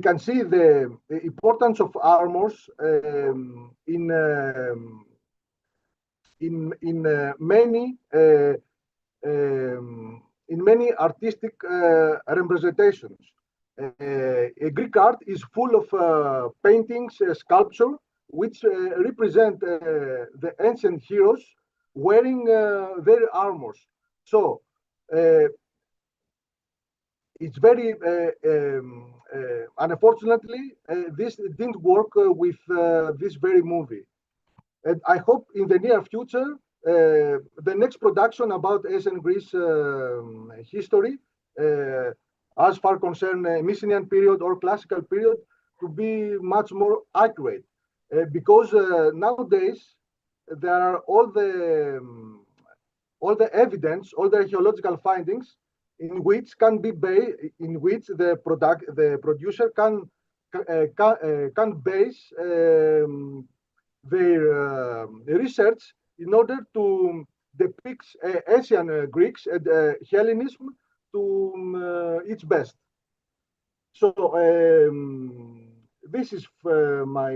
can see the importance of armors in many artistic representations. Greek art is full of paintings, sculpture, which represent the ancient heroes wearing their armors. So it's very unfortunately this didn't work with this very movie, and I hope in the near future the next production about ancient Greece history, as far concern Mycenaean period or classical period, to be much more accurate, because nowadays there are all the evidence, all the archaeological findings in which the producer can base their research in order to depict ancient Greeks and Hellenism to its best. So this is my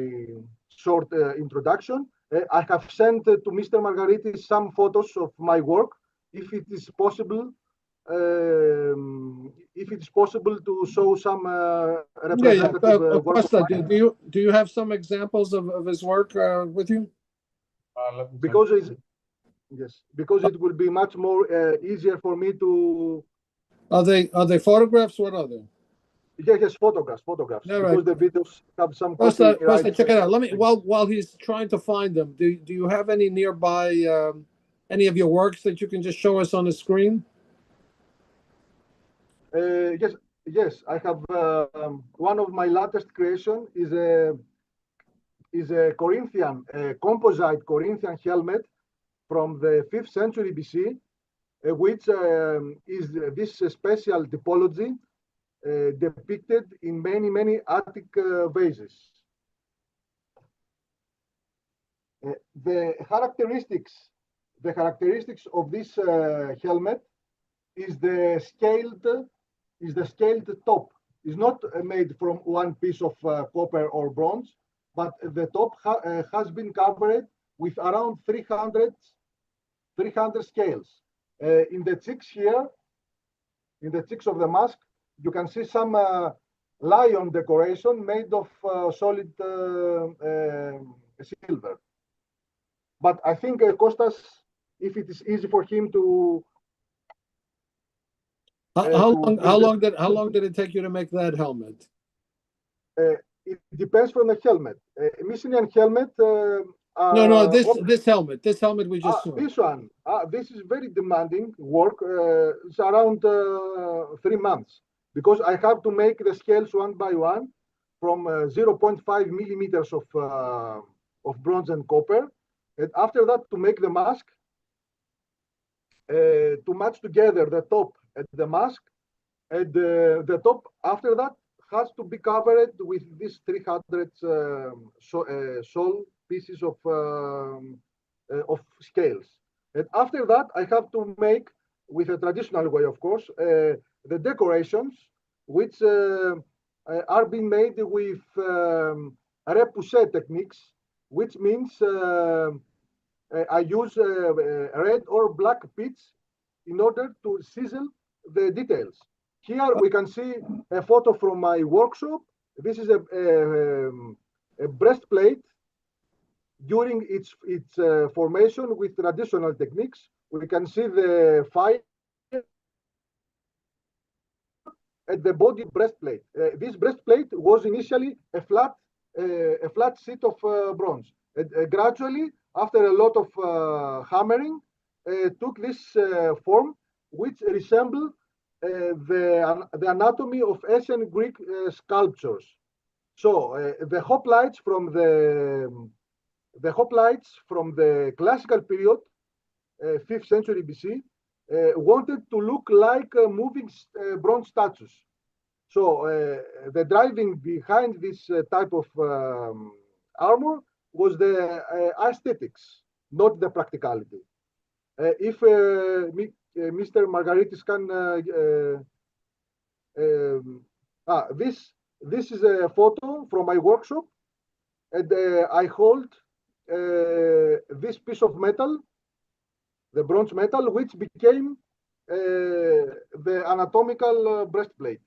short introduction. I have sent to Mr. Margaritis some photos of my work, if it is possible. If it's possible to show some representative work. Costa, do you have some examples of his work with you? Because it will be much more easier for me to. Are they photographs? What are they? Yes, photographs. All because right. the videos have some. Costa, check it out. Let me while he's trying to find them. Do you have any nearby any of your works that you can just show us on the screen? Yes, I have one of my latest creation is a Corinthian composite Corinthian helmet from the 5th century BC, which is this special typology depicted in many Attic vases. The characteristics of this helmet is the scaled top. It's not made from one piece of copper or bronze, but the top has been covered with around 300 scales. In the cheeks here, in the cheeks of the mask, you can see some lion decoration made of solid silver. But I think Kostas, if it is easy for him to. How long did it take you to make that helmet? It depends from the helmet. Mycenaean helmet No, this helmet we just saw. This one, this is very demanding work. It's around 3 months because I have to make the scales one by one from 0.5 millimeters of bronze and copper, and after that to make the mask, to match together the top and the mask, and the top after that has to be covered with these 300 sol pieces of scales. And after that, I have to make, with a traditional way, of course, the decorations, which are being made with repoussé techniques, which means I use red or black pitch in order to sizzle the details. Here we can see a photo from my workshop. This is a breastplate during its formation with traditional techniques. We can see the fire at the body breastplate. This breastplate was initially a flat sheet of bronze. Gradually, after a lot of hammering, took this form, which resembled the anatomy of ancient Greek sculptures. So the hoplites from the classical period, 5th century BC, wanted to look like moving bronze statues. So the driving behind this type of armor was the aesthetics, not the practicality. If Mr. Margaritis can, this is a photo from my workshop, and I hold this piece of metal, the bronze metal, which became the anatomical breastplate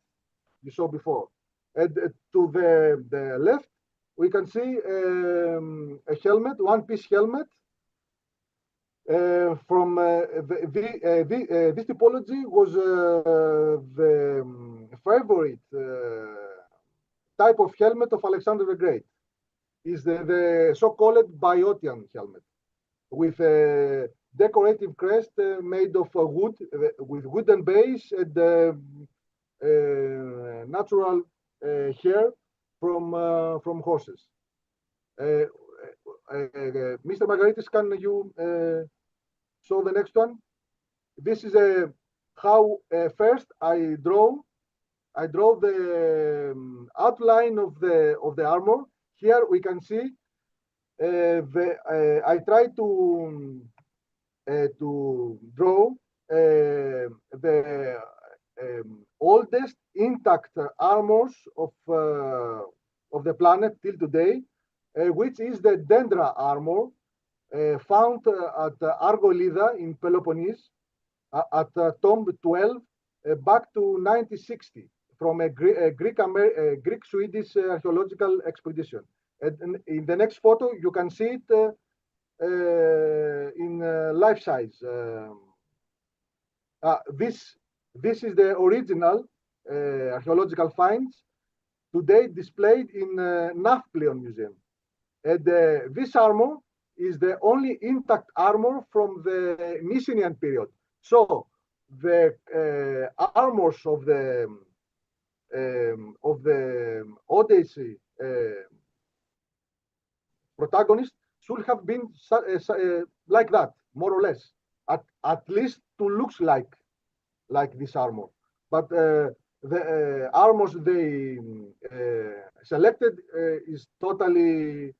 you saw before. And to the left, we can see a helmet, one-piece helmet. From this typology was the favorite type of helmet of Alexander the Great. Is the so-called Boeotian helmet with a decorative crest made of wood, with wooden base and natural hair from horses. Mr. Margaritis, can you show the next one? This is how first I draw the outline of the armor. Here we can see I try to draw the oldest intact armors of the planet till today, which is the Dendra armor found at Argolida in Peloponnese at Tomb 12 back to 1960 from a Greek-Swedish archaeological expedition. And in the next photo, you can see it in life size. This is the original archaeological finds today displayed in Nafplion Museum. And this armor is the only intact armor from the Mycenaean period. So the armors of the Odyssey protagonist should have been like that, more or less, at least to looks like this armor. But the armors they selected is totally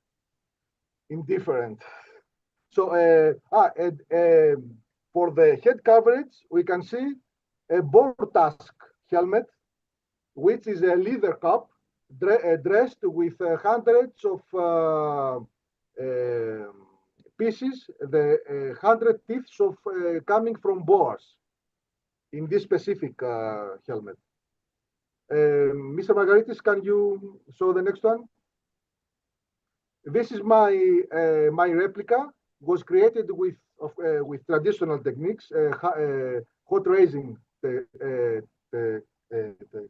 indifferent. So for the head coverage, we can see a boar tusk helmet, which is a leather cap dressed with hundreds of pieces, the 100 teeth of coming from boars in this specific helmet. Mr. Margaritis, can you show the next one? This is my my replica. Was created with traditional techniques, hot raising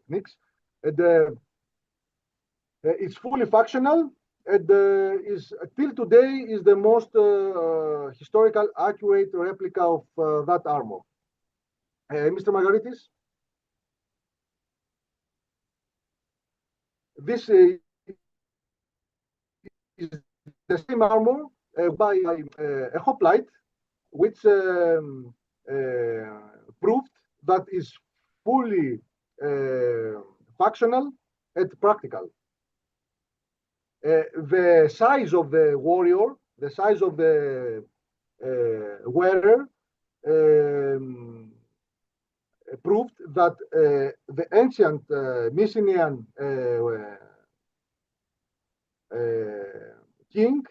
techniques. And it's fully functional, and is till today is the most historical accurate replica of that armor. Mr. Margaritis, this is the same armor by a hoplite, which proved that is fully functional and practical. The size of the warrior, the size of the wearer, proved that the ancient Mycenaean king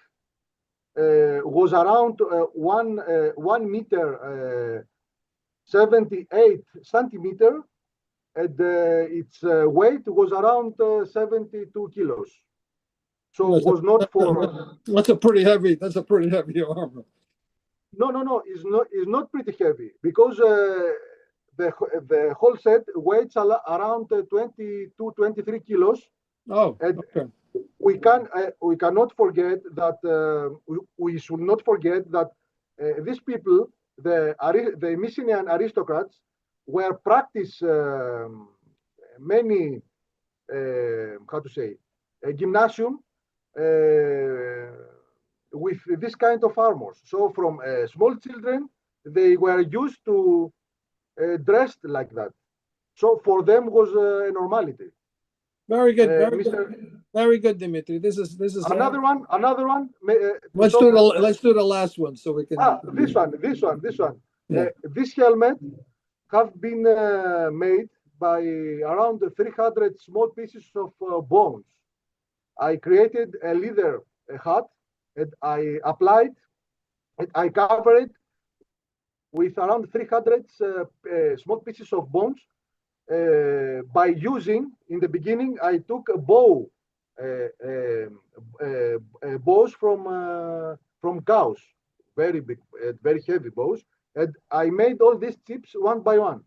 was around 1 meter 78 centimeter, and its weight was around 72 kilos. So it was not for. That's a pretty heavy. That's a pretty heavy armor. No. It's not pretty heavy because the whole set weighs around 22, 23 kilos. Oh, and okay. We cannot forget that we should not forget that these people, the Mycenaean aristocrats, were practice many gymnasium with this kind of armors. So from small children, they were used to dressed like that. So for them was a normality. Very good, very good, Dimitri. This is another one. Let's do the last one so we can. This one. Yeah. This helmet have been made by around 300 small pieces of bones. I created a leather hat, and I applied, and I covered it with around 300 small pieces of bones. By using, in the beginning, I took a bow, bows from cows, very big, very heavy bows, and I made all these chips one by one.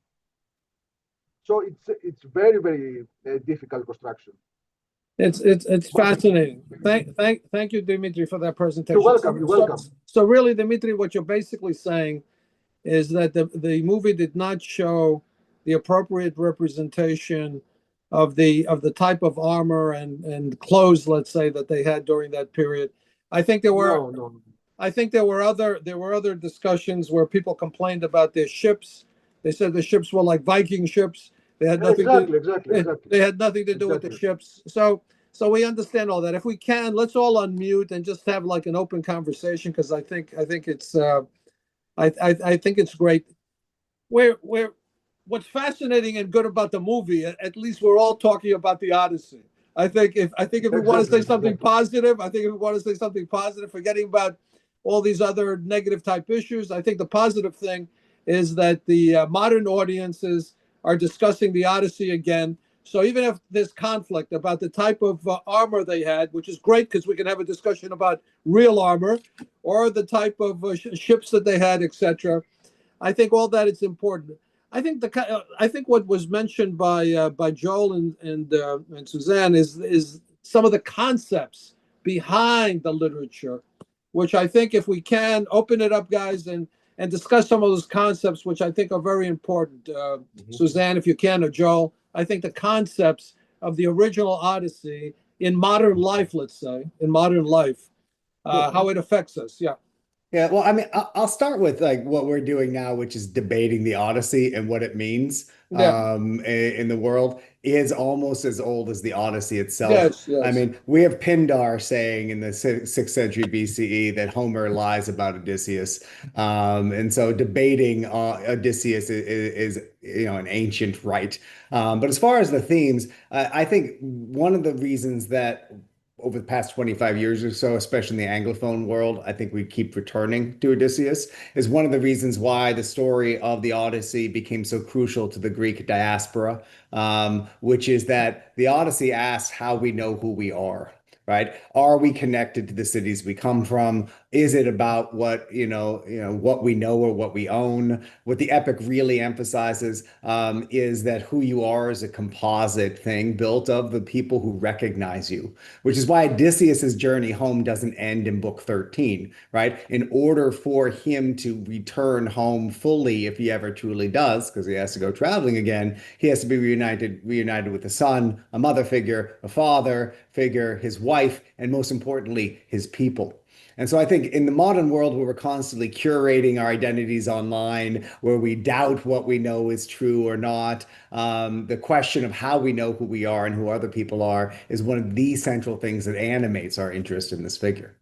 So it's very, very difficult construction. It's fascinating. Thank you, Dimitri, for that presentation. You're welcome. So really, Dimitri, what you're basically saying is that the movie did not show the appropriate representation of the type of armor and clothes, let's say, that they had during that period. I think there were I think there were other discussions where people complained about their ships. They said the ships were like Viking ships. They had nothing Exactly. They had nothing to do with the ships. So we understand all that. If we can, let's all unmute and just have like an open conversation, because I think it's I think it's great. What's fascinating and good about the movie, at least we're all talking about the Odyssey. I think if we want to say something positive, forgetting about all these other negative type issues, I think the positive thing is that the modern audiences are discussing the Odyssey again. So even if there's conflict about the type of armor they had, which is great because we can have a discussion about real armor or the type of ships that they had, etc. I think all that is important. I think what was mentioned by Joel and Suzanne is some of the concepts behind the literature, which I think if we can open it up, guys, and discuss some of those concepts, which I think are very important. Suzanne, if you can, or Joel, I think the concepts of the original Odyssey in modern life, let's say, how it affects us. Yeah. Yeah, well, I mean, I'll start with like what we're doing now, which is debating the Odyssey and what it means in the world is almost as old as the Odyssey itself. Yes. I mean, we have Pindar saying in the 6th century BCE that Homer lies about Odysseus. And so debating Odysseus is an ancient rite. But as far as the themes, I think one of the reasons that over the past 25 years or so, especially in the Anglophone world, I think we keep returning to Odysseus, is one of the reasons why the story of the Odyssey became so crucial to the Greek diaspora, which is that the Odyssey asks how we know who we are. right? Are we connected to the cities we come from? Is it about what, what we know or what we own? What the epic really emphasizes is that who you are is a composite thing built of the people who recognize you, which is why Odysseus's journey home doesn't end in book 13, right? In order for him to return home fully, if he ever truly does, because he has to go traveling again, he has to be reunited with a son, a mother figure, a father figure, his wife, and most importantly, his people. And so I think in the modern world where we're constantly curating our identities online, where we doubt what we know is true or not, the question of how we know who we are and who other people are is one of the central things that animates our interest in this figure.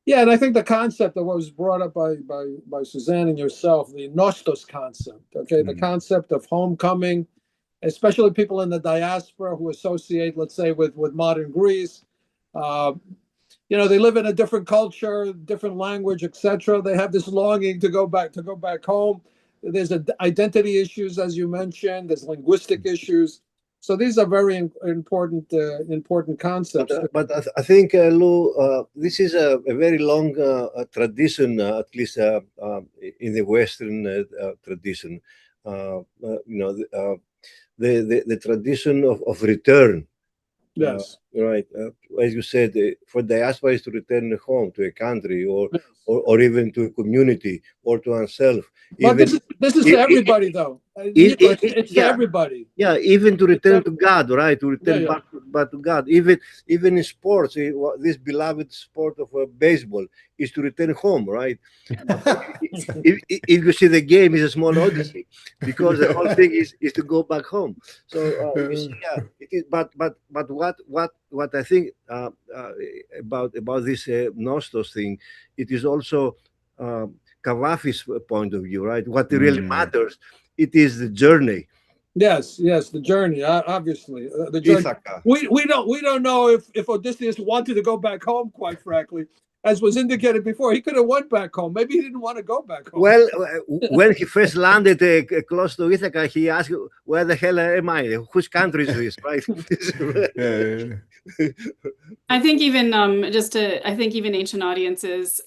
Yeah, and I think the concept that was brought up by Suzanne and yourself, the nostos concept, okay, the concept of homecoming, especially people in the diaspora who associate, let's say, with modern Greece. They live in a different culture, different language, etc. They have this longing to go back home. There's identity issues, as you mentioned. There's linguistic issues. So these are very important concepts. But I think, Lou, this is a very long tradition, at least in the Western tradition. The tradition of return. Yes. Right. As you said, for diaspora is to return home to a country or even to a community or to oneself. But this is to everybody, though. It's to everybody. Yeah, even to return to God, right? To return back to God. Even in sports, this beloved sport of baseball is to return home, right? if you see the game, is a small Odyssey because the whole thing is to go back home. So you see, it is. But what I think about this nostos thing, it is also Cavafis's point of view, right? What really matters, it is the journey. Yes, the journey. Obviously, the journey. Ithaca. We don't know if Odysseus wanted to go back home. Quite frankly, as was indicated before, he could have went back home. Maybe he didn't want to go back home. Well, when he first landed close to Ithaca, he asked, "Where the hell am I? Whose country is this?" Right? I think even ancient audiences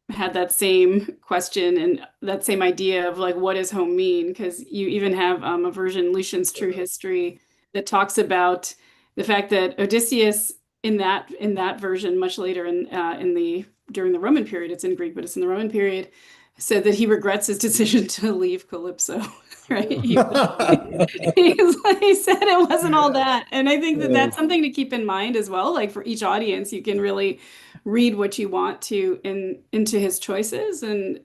had that same question and that same idea of like, what does home mean? Because you even have a version, Lucian's True History, that talks about the fact that Odysseus in that version, much later during the Roman period, it's in Greek, but it's in the Roman period, said that he regrets his decision to leave Calypso. Right? He said it wasn't all that, and I think that that's something to keep in mind as well. Like for each audience, you can really read what you want to into his choices, and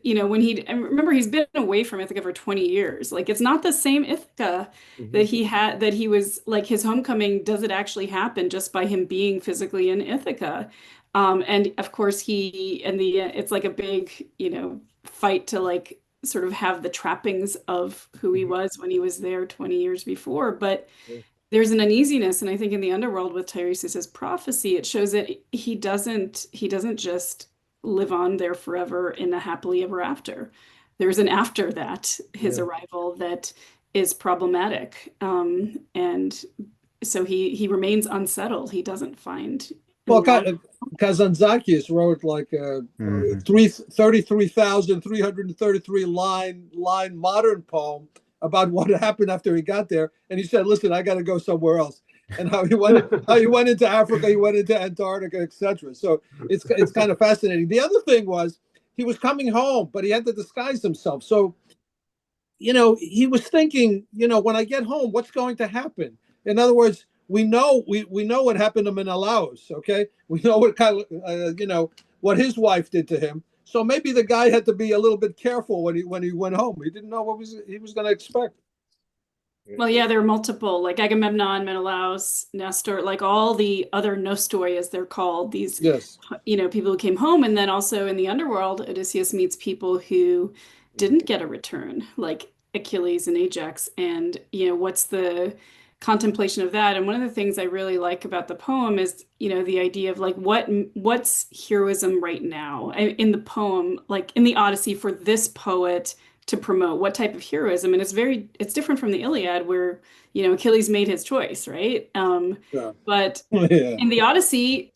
remember he's been away from Ithaca for 20 years. Like it's not the same Ithaca that he had, that he was like, his homecoming doesn't actually happen just by him being physically in Ithaca. And of course it's like a big, fight to like sort of have the trappings of who he was when he was there 20 years before. But there's an uneasiness. And I think in the underworld with Tiresias's prophecy, it shows that he doesn't just live on there forever in a happily ever after. There's an after that, his arrival, that is problematic. And so he remains unsettled. He doesn't find. Well, Kazantzakis wrote like a 33,333 line modern poem about what happened after he got there, and he said, "Listen, I got to go somewhere else," and how he went into Africa, he went into Antarctica, etc. So it's kind of fascinating. The other thing was he was coming home, but he had to disguise himself. So he was thinking, when I get home, what's going to happen? In other words, we know what happened to Menelaus. Okay, we know what what his wife did to him. So maybe the guy had to be a little bit careful when he went home. He didn't know what he was going to expect. Well, yeah, there are multiple, like Agamemnon, Menelaus, Nestor, like all the other nostoi, as they're called. These, people who came home, and then also in the underworld, Odysseus meets people who didn't get a return, like Achilles and Ajax, and what's the contemplation of that. And one of the things I really like about the poem is, the idea of like what's heroism right now in the poem, like in the Odyssey, for this poet to promote, what type of heroism. And it's different from the Iliad where, Achilles made his choice, right? Yeah. But Yeah. in the Odyssey,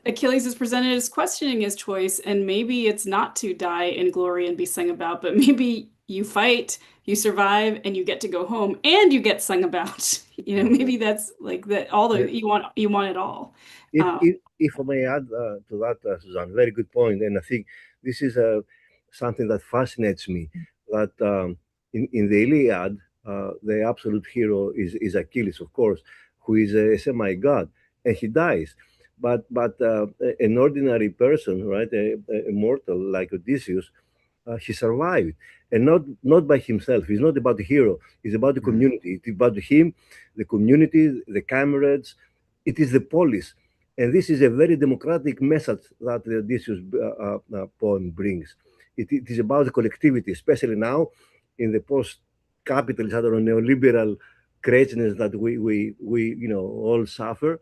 Achilles is presented as questioning his choice, and maybe it's not to die in glory and be sung about, but maybe you fight, you survive, and you get to go home, and you get sung about. Maybe that's like that. You want it all. If I may add to that, Suzanne, very good point. And I think this is something that fascinates me, that in the Iliad, the absolute hero is Achilles, of course, who is a semi-god, and he dies. But an ordinary person, right, a mortal like Odysseus, he survived, and not by himself. It's not about the hero. It's about the community. It's about him, the community, the comrades. It is the polis, and this is a very democratic message that the Odysseus poem brings. It is about the collectivity, especially now in the post-capitalist, neoliberal craziness that we all suffer.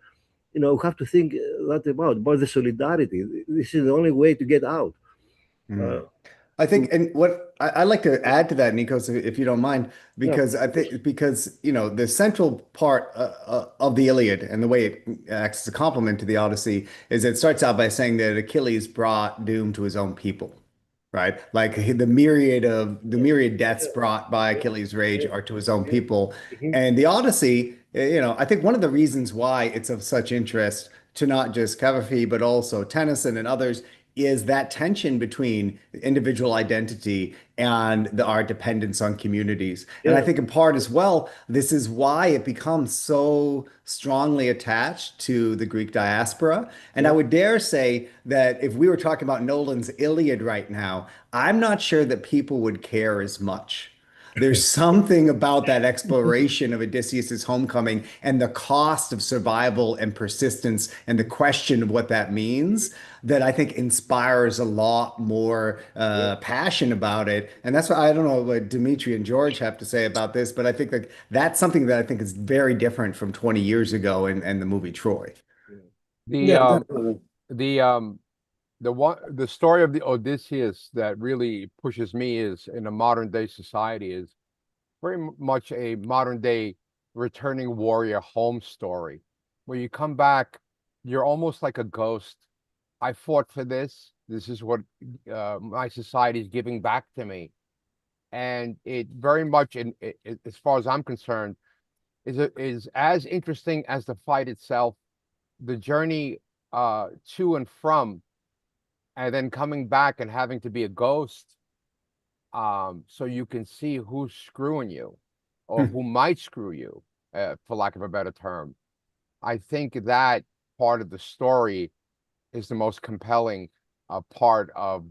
We have to think that about the solidarity. This is the only way to get out. I think, and what I'd like to add to that, Nikos, if you don't mind, because I think the central part of the Iliad and the way it acts as a complement to the Odyssey is it starts out by saying that Achilles brought doom to his own people, right? Like the myriad deaths brought by Achilles' rage are to his own people, and the Odyssey, I think one of the reasons why it's of such interest to not just Cavafy but also Tennyson and others is that tension between individual identity and our dependence on communities. And I think in part as well, this is why it becomes so strongly attached to the Greek diaspora. And I would dare say that if we were talking about Nolan's Iliad right now, I'm not sure that people would care as much. There's something about that exploration of Odysseus's homecoming and the cost of survival and persistence and the question of what that means that I think inspires a lot more passion about it. And that's why I don't know what Dimitri and George have to say about this, but I think that's something that I think is very different from 20 years ago and the movie Troy. The story of the Odysseus that really pushes me is in a modern day society is very much a modern day returning warrior home story, where you come back, you're almost like a ghost. I fought for this. This is what my society is giving back to me. And it very much, as far as I'm concerned, is as interesting as the fight itself, the journey to and from, and then coming back and having to be a ghost, so you can see who's screwing you or who might screw you, for lack of a better term. I think that part of the story is the most compelling part of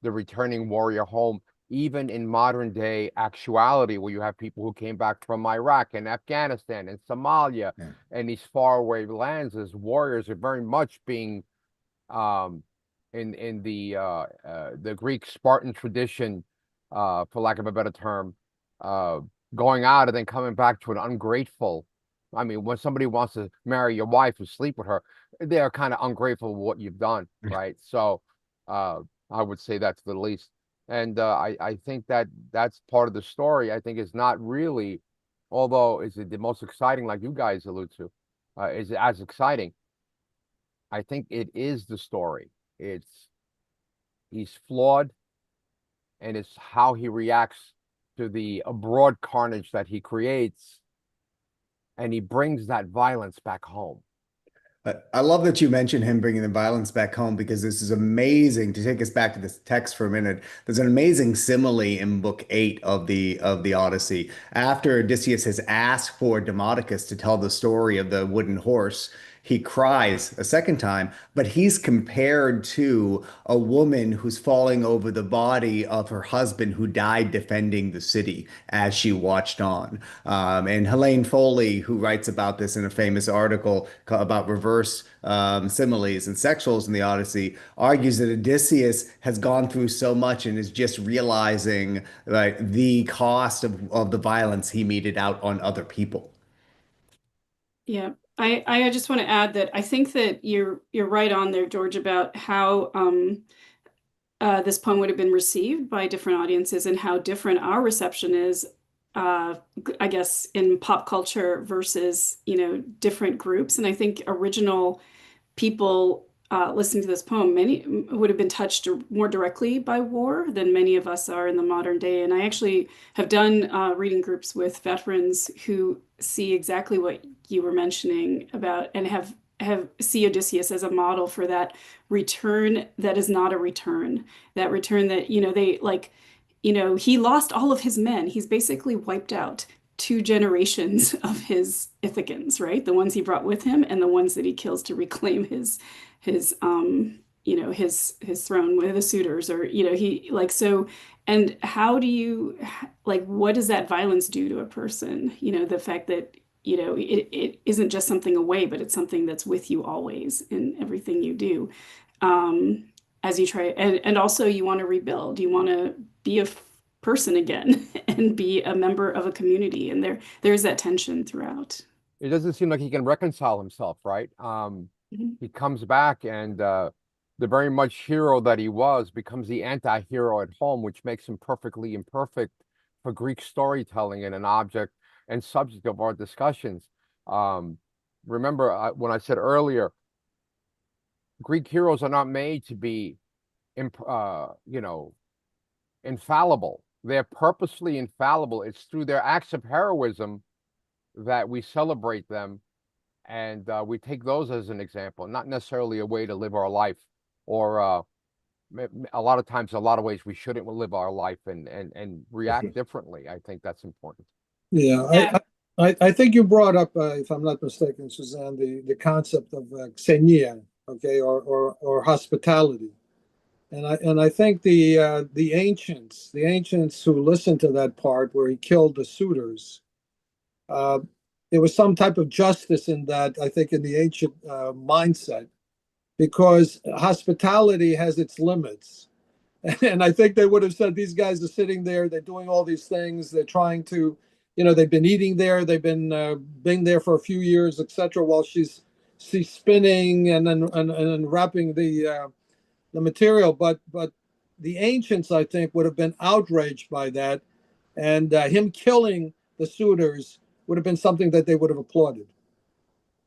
the returning warrior home, even in modern day actuality, where you have people who came back from Iraq and Afghanistan and Somalia and these faraway lands as warriors are very much being in the Greek Spartan tradition, for lack of a better term, going out and then coming back to an ungrateful. I mean, when somebody wants to marry your wife and sleep with her, they're kind of ungrateful for what you've done, right? So I would say that's the least. And I think that's part of the story. I think is not really, although is it the most exciting, like you guys allude to, is as exciting. I think it is the story. He's flawed, and it's how he reacts to the abroad carnage that he creates, and he brings that violence back home. I love that you mentioned him bringing the violence back home, because this is amazing. To take us back to this text for a minute, there's an amazing simile in book 8 of the Odyssey. After Odysseus has asked for Demodocus to tell the story of the wooden horse, he cries a second time, but he's compared to a woman who's falling over the body of her husband who died defending the city as she watched on. And Helene Foley, who writes about this in a famous article about reverse similes and sexuals in the Odyssey, argues that Odysseus has gone through so much and is just realizing the cost of the violence he meted out on other people. Yeah. I just want to add that I think that you're right on there, George, about how this poem would have been received by different audiences and how different our reception is, I guess, in pop culture versus, different groups. And I think original people listening to this poem, many would have been touched more directly by war than many of us are in the modern day. And I actually have done reading groups with veterans who see exactly what you were mentioning about and have see Odysseus as a model for that return that is not a return, that return that, they like, he lost all of his men. He's basically wiped out 2 generations of his Ithacans, right? The ones he brought with him and the ones that he kills to reclaim his his throne with the suitors, or he like so. And how do you like what does that violence do to a person? The fact that it isn't just something away, but it's something that's with you always in everything you do. As you try, and also you want to rebuild, you want to be a person again and be a member of a community, and there's that tension throughout. It doesn't seem like he can reconcile himself, right? He comes back, and the very much hero that he was becomes the anti-hero at home, which makes him perfectly imperfect for Greek storytelling and an object and subject of our discussions. Remember when I said earlier, Greek heroes are not made to be, infallible. They're purposely infallible. It's through their acts of heroism that we celebrate them, and we take those as an example, not necessarily a way to live our life, or a lot of times, a lot of ways we shouldn't live our life and react differently. I think that's important. Yeah, I think you brought up, if I'm not mistaken, Suzanne, the concept of xenia, okay, or hospitality. And I think the ancients who listened to that part where he killed the suitors, there was some type of justice in that, I think, in the ancient mindset, because hospitality has its limits. And I think they would have said, these guys are sitting there, they're doing all these things, they're trying to, they've been eating there, they've been there for a few years, etc., while she's spinning and then wrapping the material. But the ancients, I think, would have been outraged by that, and him killing the suitors would have been something that they would have applauded.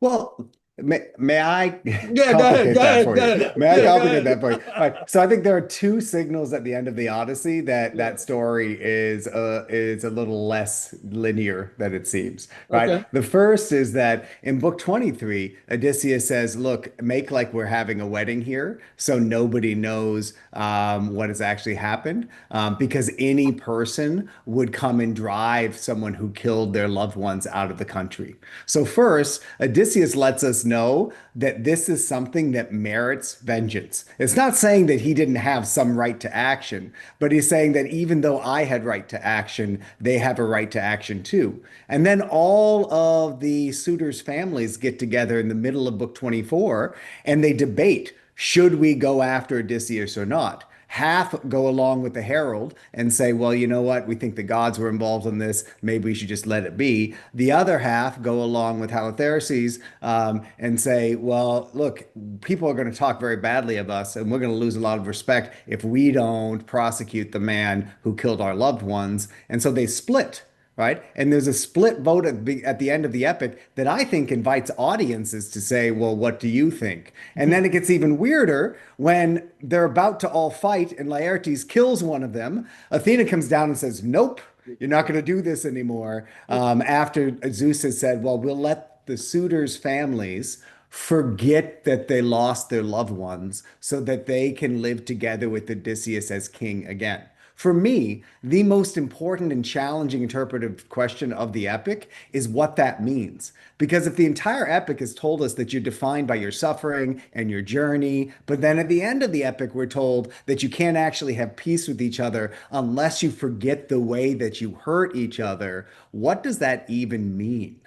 Well, may I Yeah, complicate that for you? May I complicate that for you? All right. So I think there are 2 signals at the end of the Odyssey that story is a little less linear than it seems, right? Okay. The first is that in book 23, Odysseus says, "Look, make like we're having a wedding here, so nobody knows what has actually happened, because any person would come and drive someone who killed their loved ones out of the country." So first, Odysseus lets us know that this is something that merits vengeance. It's not saying that he didn't have some right to action, but he's saying that even though I had right to action, they have a right to action too. And then all of the suitors' families get together in the middle of book 24 and they debate, should we go after Odysseus or not? Half go along with the herald and say, well, you know what? We think the gods were involved in this. Maybe we should just let it be. The other half go along with Halitherses and say, well, look, people are going to talk very badly of us, and we're going to lose a lot of respect if we don't prosecute the man who killed our loved ones. And so they split. Right. And there's a split vote at the end of the epic that I think invites audiences to say, well, what do you think? And then it gets even weirder when they're about to all fight and Laertes kills one of them. Athena comes down and says, nope, you're not going to do this anymore. After Zeus has said, well, we'll let the suitors' families forget that they lost their loved ones so that they can live together with Odysseus as king again. For me, the most important and challenging interpretive question of the epic is what that means. Because if the entire epic has told us that you're defined by your suffering and your journey, but then at the end of the epic, we're told that you can't actually have peace with each other unless you forget the way that you hurt each other, what does that even mean?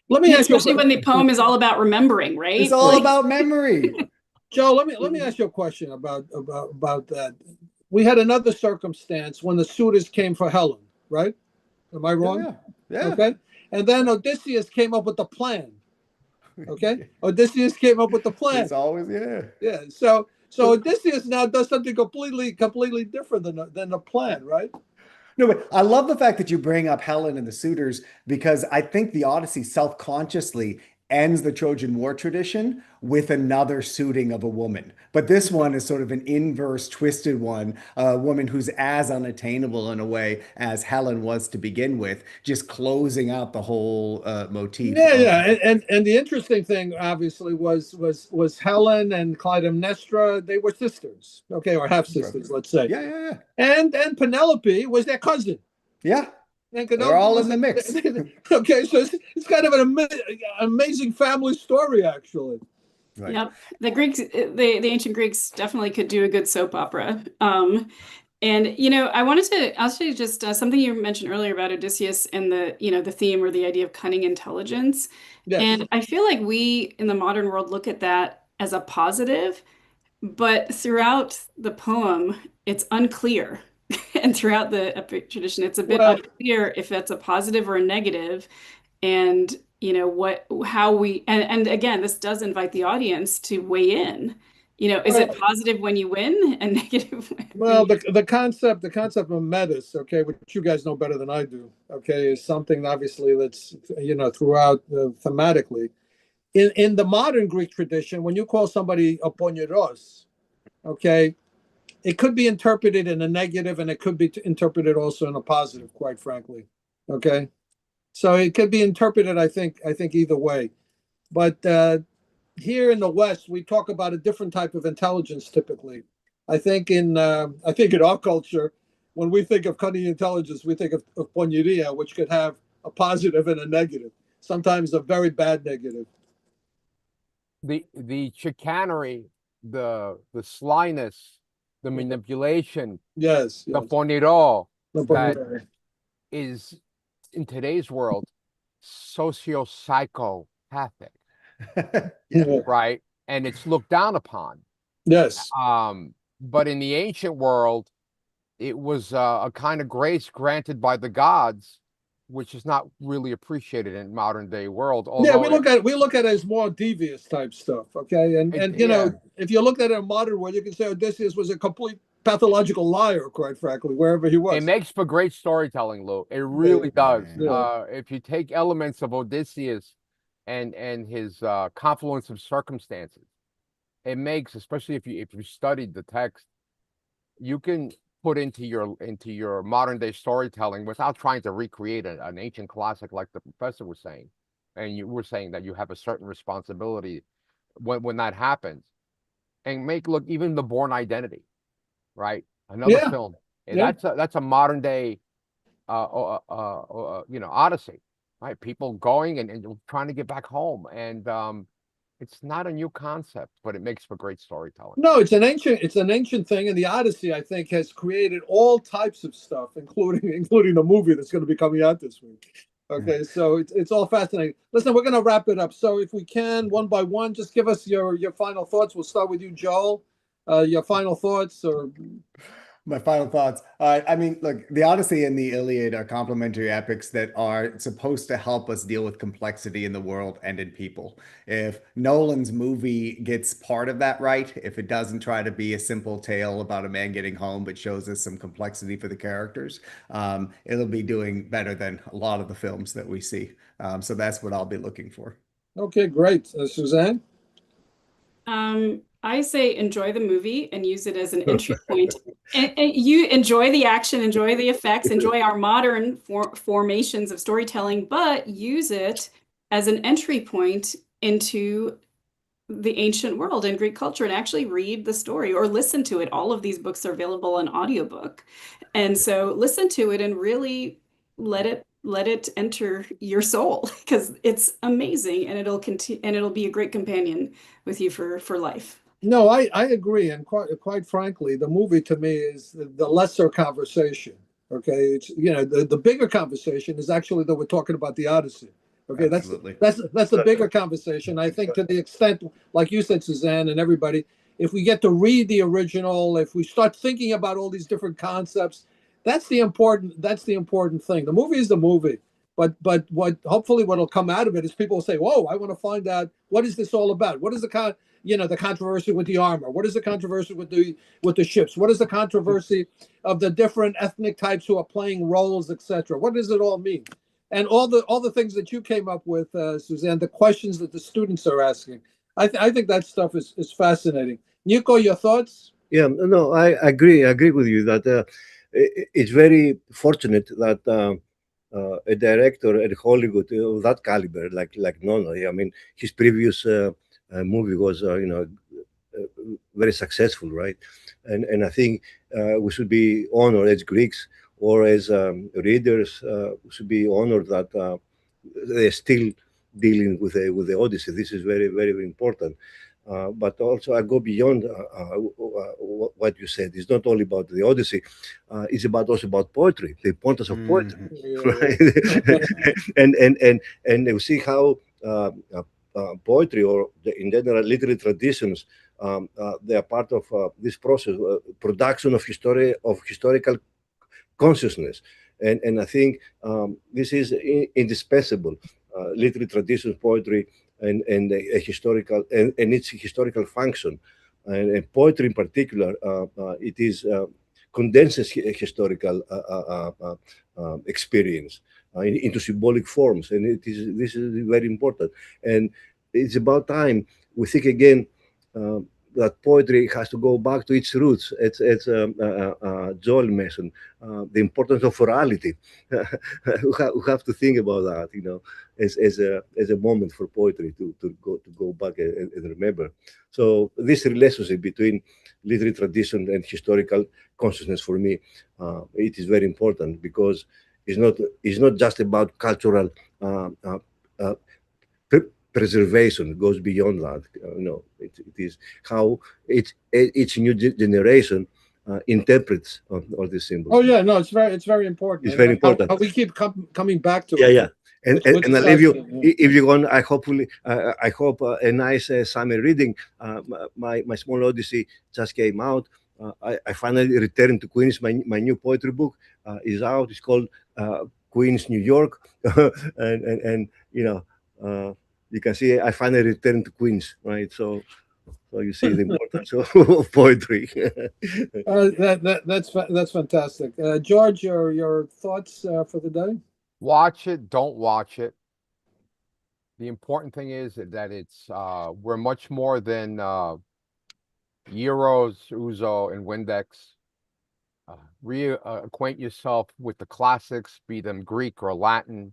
Let me ask you, especially when the poem is all about remembering, right? It's all about memory. Joe, let me ask you a question about that. We had another circumstance when the suitors came for Helen, right? Am I wrong? Yeah. Okay. And then Odysseus came up with the plan. Okay. Odysseus came up with the plan. It's always, Yeah. So So Odysseus now does something completely different than the plan, right? No, but I love the fact that you bring up Helen and the suitors because I think the Odyssey self-consciously ends the Trojan War tradition with another suiting of a woman. But this one is sort of an inverse, twisted one, a woman who's as unattainable in a way as Helen was to begin with, just closing out the whole motif. Yeah. And the interesting thing, obviously, was Helen and Clytemnestra. They were sisters, okay, or half sisters, let's say. Yeah. And Penelope was their cousin. Yeah. And They're all in the mix. Okay, so it's kind of an amazing family story, actually. Right. Yep. The Greeks, the ancient Greeks definitely could do a good soap opera. And, I wanted to ask you just something you mentioned earlier about Odysseus and the theme or the idea of cunning intelligence. Yes. And I feel like we in the modern world look at that as a positive, but throughout the poem, it's unclear. And throughout the epic tradition, it's a bit unclear if that's a positive or a negative. And, how we, and again, this does invite the audience to weigh in. Is it positive when you win and negative when well, the concept of metis, okay, which you guys know better than I do, okay, is something obviously that's, throughout thematically. In the modern Greek tradition, when you call somebody a poniros, okay, it could be interpreted in a negative and it could be interpreted also in a positive, quite frankly. Okay. So it could be interpreted, I think either way. But here in the West, we talk about a different type of intelligence typically. I think in our culture, when we think of cunning intelligence, we think of poniria, which could have a positive and a negative, sometimes a very bad negative. The chicanery, the slyness, the manipulation, yes. the poniro, that is in today's world socio-psychopathic, right? And it's looked down upon. Yes. But in the ancient world, it was a kind of grace granted by the gods, which is not really appreciated in modern day world. Yeah, we look at it as more devious type stuff, okay? And if you look at it in modern world, you can say Odysseus was a complete pathological liar, quite frankly, wherever he was. It makes for great storytelling, Lou. It really does. Yeah. If you take elements of Odysseus and his confluence of circumstances, it makes, especially if you studied the text, you can put into your modern day storytelling without trying to recreate an ancient classic like the professor was saying. And you were saying that you have a certain responsibility when that happens, and make look even The Bourne Identity, right? Another film. And that's a modern day Odyssey, right? People going and trying to get back home. And it's not a new concept, but it makes for great storytelling. No, it's an ancient thing, and the Odyssey, I think, has created all types of stuff, including the movie that's going to be coming out this week. Okay, so it's all fascinating. Listen, we're going to wrap it up. So if we can, one by one, just give us your final thoughts. We'll start with you, Joel. Your final thoughts, or my final thoughts. I mean, look, the Odyssey and the Iliad are complementary epics that are supposed to help us deal with complexity in the world and in people. If Nolan's movie gets part of that right, if it doesn't try to be a simple tale about a man getting home, but shows us some complexity for the characters, it'll be doing better than a lot of the films that we see. So that's what I'll be looking for. Okay, great. Suzanne? I say enjoy the movie and use it as an entry point. And you enjoy the action, enjoy the effects, enjoy our modern formations of storytelling, but use it as an entry point into the ancient world and Greek culture, and actually read the story or listen to it. All of these books are available on audiobook. And so listen to it and really let it enter your soul, because it's amazing, and it'll be a great companion with you for life. No, I agree, and quite frankly, the movie to me is the lesser conversation. Okay, it's the bigger conversation is actually that we're talking about the Odyssey. Okay, absolutely. that's the bigger conversation. I think to the extent, like you said, Suzanne, and everybody, if we get to read the original, if we start thinking about all these different concepts, that's the important thing. The movie is the movie. But what hopefully what'll come out of it is people will say, "Whoa, I want to find out what is this all about? What is the the controversy with the armor? What is the controversy with the ships? What is the controversy of the different ethnic types who are playing roles, etc.? What does it all mean?" And all the things that you came up with, Suzanne, the questions that the students are asking. I think that stuff is fascinating. Nico, your thoughts? Yeah, no, I agree. I agree with you that it's very fortunate that a director at Hollywood of that caliber, like Nolan. I mean, his previous movie was very successful, right? And I think we should be honored as Greeks or as readers. We should be honored that they're still dealing with the Odyssey. This is very, very important. But also, I go beyond what you said. It's not only about the Odyssey; it's also about poetry, the importance of poetry, right? and you see how poetry, or in general literary traditions, they are part of this process, production of historical consciousness, and I think this is indispensable. Literary traditions, poetry, and a historical and its historical function, and poetry in particular, it is condenses historical experience into symbolic forms, and this is very important. And it's about time we think again that poetry has to go back to its roots. It's Joel mentioned the importance of orality. We have to think about that, as a moment for poetry to go back and remember. So this relationship between literary tradition and historical consciousness, for me, it is very important, because it's not just about cultural preservation. It goes beyond that. It is how each new generation interprets all these symbols. Oh yeah, no, it's very important. It's very important. We keep coming back to it. Yeah. And I'll leave you, if you want, I hope a nice summer reading. My small Odyssey just came out. I finally returned to Queens. My new poetry book is out. It's called Queens, New York, and you can see I finally returned to Queens, right? So you see the importance of poetry. That's fantastic. George, your thoughts for the day? Watch it, don't watch it. The important thing is that it's we're much more than Euros, Ouzo, and Windex. Reacquaint yourself with the classics, be them Greek or Latin.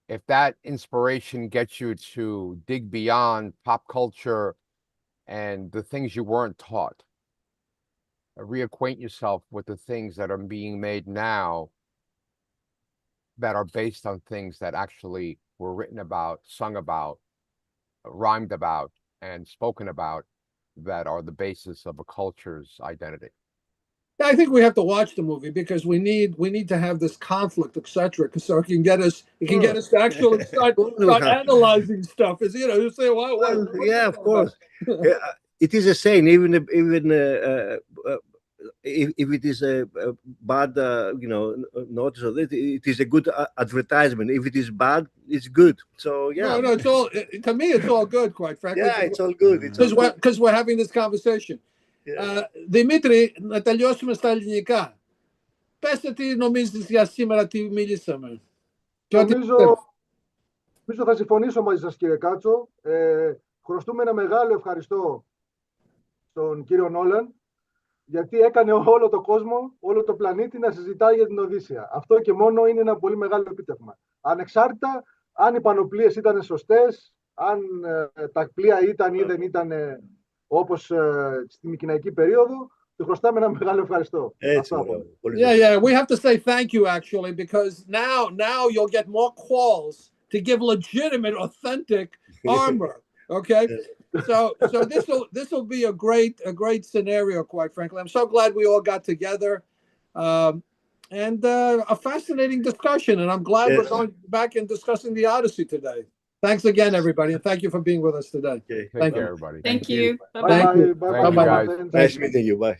If that inspiration gets you to dig beyond pop culture and the things you weren't taught, reacquaint yourself with the things that are being made now that are based on things that actually were written about, sung about, rhymed about, and spoken about, that are the basis of a culture's identity. Yeah, I think we have to watch the movie, because we need to have this conflict, etc., so it can get us to actually start analyzing stuff. You say, well, yeah, of course. It is a saying, even if it is a bad, notice of it, it is a good advertisement. If it is bad, it's good. So yeah. No, it's all, to me, it's all good, quite frankly. Yeah, it's all good. Because we're having this conversation. Δημήτρη, να τελειώσουμε στα ελληνικά. Πες τι νομίζεις για σήμερα, τι μίλησαμε. Νομίζω θα συμφωνήσω μαζί σας, κύριε Κάτσο. Χρωστούμε ένα μεγάλο ευχαριστώ στον κύριο Νόλαν, γιατί έκανε όλο το κόσμο, όλο το πλανήτη να συζητάει για την Οδύσσεια. Αυτό και μόνο είναι ένα πολύ μεγάλο επίτευγμα. Ανεξάρτητα αν οι πανοπλίες ήταν σωστές, αν τα πλοία ήταν ή δεν ήταν όπως στη Μικηναϊκή περίοδο, του χρωστάμε ένα μεγάλο ευχαριστώ. Yeah, we have to say thank you, actually, because now you'll get more calls to give legitimate, authentic armor. Okay, so this will be a great scenario, quite frankly. I'm so glad we all got together, and a fascinating discussion. And I'm glad we're going back and discussing the Odyssey today. Thanks again, everybody, and thank you for being with us today. Okay. Thank you, everybody. Thank you. Bye-bye. Bye-bye. Thank you, guys. Nice meeting you. Bye.